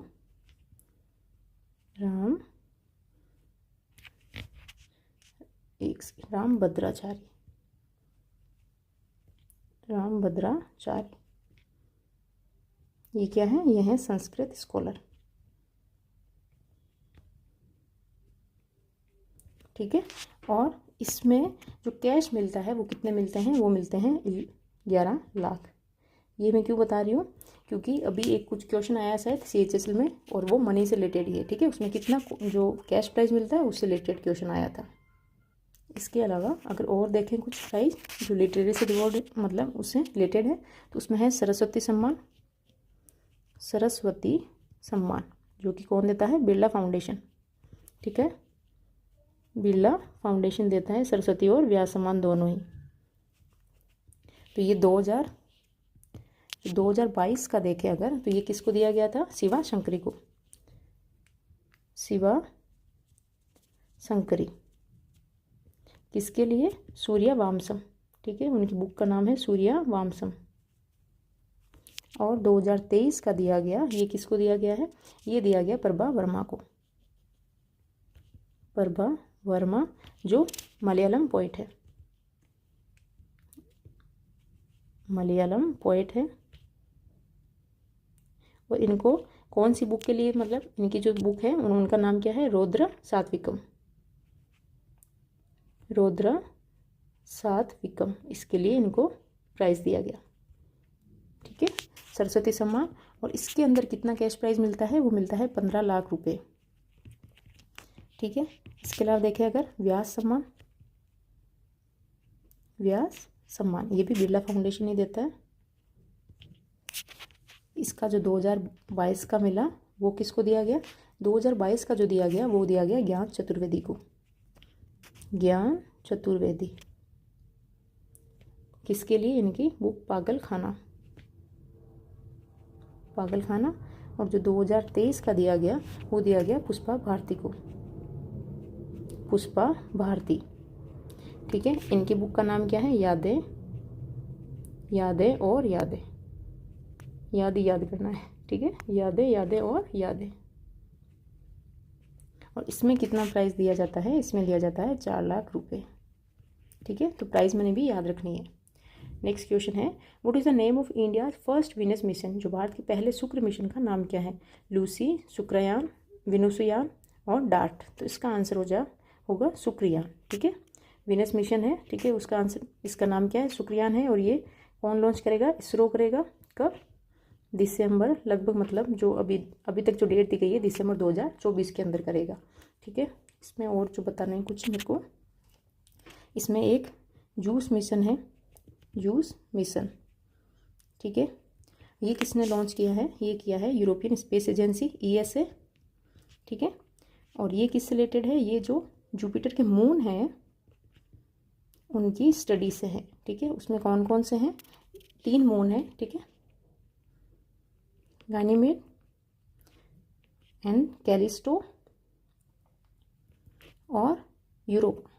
रामभद्राचार्य। ये क्या है, ये है संस्कृत स्कॉलर। ठीक है, और इसमें जो कैश मिलता है वो कितने मिलते हैं, वो मिलते हैं 11 लाख। ये मैं क्यों बता रही हूँ, क्योंकि अभी एक कुछ क्वेश्चन आया शायद CHSL में और वो मनी से रिलेटेड ही है। ठीक है, उसमें कितना जो कैश प्राइस मिलता है उससे रिलेटेड क्वेश्चन आया था। इसके अलावा अगर और देखें कुछ प्राइज जो लिटरेरी से रिवॉर्ड मतलब उससे रिलेटेड है, तो उसमें है सरस्वती सम्मान जो कि कौन देता है, बिरला फाउंडेशन। ठीक है, बिरला फाउंडेशन देता है सरस्वती और व्यास सम्मान दोनों ही। तो ये 2022 का देखें अगर, तो ये किसको दिया गया था, शिवा शंकरी को, शिवा शंकरी। किसके लिए, सूर्या वामसम। ठीक है, उनकी बुक का नाम है सूर्या वामसम। और 2023 का दिया गया, ये किसको दिया गया है, ये दिया गया प्रभा वर्मा को, प्रभा वर्मा जो मलयालम पोइट है, मलयालम पोइट है। और इनको कौन सी बुक के लिए, मतलब इनकी जो बुक है उनका नाम क्या है, रौद्र सात्विकम। इसके लिए इनको प्राइज़ दिया गया। ठीक है, सरस्वती सम्मान। और इसके अंदर कितना कैश प्राइज़ मिलता है, वो मिलता है 15 लाख रुपए। ठीक है, इसके अलावा देखें अगर व्यास सम्मान ये भी बिरला फाउंडेशन ही देता है। इसका जो 2022 का मिला वो किसको दिया गया, 2022 का जो दिया गया वो दिया गया ज्ञान चतुर्वेदी को, ज्ञान चतुर्वेदी। किसके लिए, इनकी बुक पागल खाना। और जो 2023 का दिया गया वो दिया गया पुष्पा भारती को, पुष्पा भारती। ठीक है, इनकी बुक का नाम क्या है, यादें और यादें, याद करना है। ठीक है, यादें और यादें। और इसमें कितना प्राइस दिया जाता है, इसमें दिया जाता है 4 लाख रुपए। ठीक है, तो प्राइस मैंने भी याद रखनी है। नेक्स्ट क्वेश्चन है, what is the name of India first Venus mission. जो भारत के पहले शुक्र मिशन का नाम क्या है, लूसी, शुक्रयान, विनुसुयान और डार्ट। तो इसका आंसर होगा शुक्रयान, ठीक है। वीनस मिशन है, ठीक है, उसका आंसर, इसका नाम क्या है, शुक्रयान है। और ये कौन लॉन्च करेगा, इसरो करेगा। कब, दिसंबर लगभग, मतलब जो अभी तक जो डेट दी गई है दिसंबर 2024 के अंदर करेगा, ठीक है। इसमें और जो बताना है कुछ मेरे को, इसमें एक जूस मिशन है, जूस मिशन, ठीक है। ये किसने लॉन्च किया है, ये किया है यूरोपियन स्पेस एजेंसी ESA, ठीक है। और ये किससे रिलेटेड है, ये जो जुपिटर के मून हैं उनकी स्टडी से है, ठीक है। उसमें कौन कौन से हैं, 3 मून है, ठीक है, गानीमेड एंड कैलिस्टो और यूरोपा,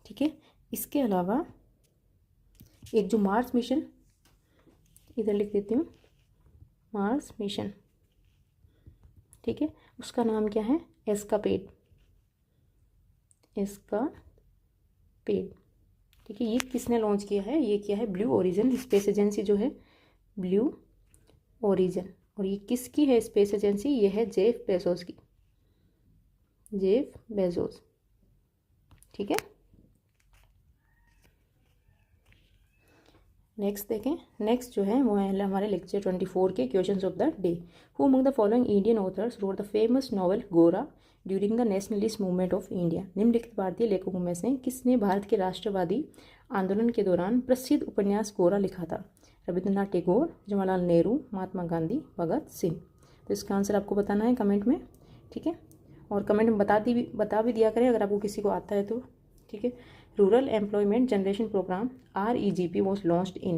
ठीक है। इसके अलावा एक जो मार्स मिशन, इधर लिख देती हूँ, मार्स मिशन, ठीक है, उसका नाम क्या है, एस्कापेड, ठीक है। ये किसने लॉन्च किया है, ये किया है ब्लू ओरिजिन स्पेस एजेंसी, जो है ब्लू ओरिजिन। और ये किसकी है स्पेस एजेंसी, ये है जेफ बेजोस की, जेफ बेजोस, ठीक है। नेक्स्ट देखें, नेक्स्ट जो है वो है हमारे लेक्चर 24 के questions of the day. Who among the following Indian authors wrote the famous novel Gora during the nationalist movement of India. निम्नलिखित भारतीय लेखकों में से किसने भारत के राष्ट्रवादी आंदोलन के दौरान प्रसिद्ध उपन्यास गोरा लिखा था। रविंद्रनाथ टैगोर, जवाहरलाल नेहरू, महात्मा गांधी, भगत सिंह। तो इसका आंसर आपको बताना है कमेंट में, ठीक है। और कमेंट में बता भी दिया करें अगर आपको किसी को आता है तो, ठीक है। Rural employment generation programme REGP was launched in,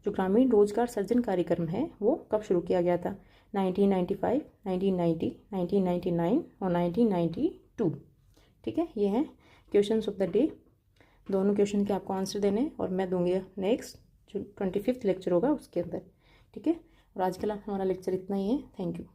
जो ग्रामीण रोजगार सर्जन कार्यक्रम है वो कब शुरू किया गया था, 1995, 1990, 1999 और 1992, ठीक है। ये हैं क्वेश्चंस ऑफ द डे। दोनों क्वेश्चन के आपको आंसर देने और मैं दूंगी नेक्स्ट जो 25th लेक्चर होगा उसके अंदर, ठीक है। और आज का हमारा लेक्चर इतना ही है। Thank you.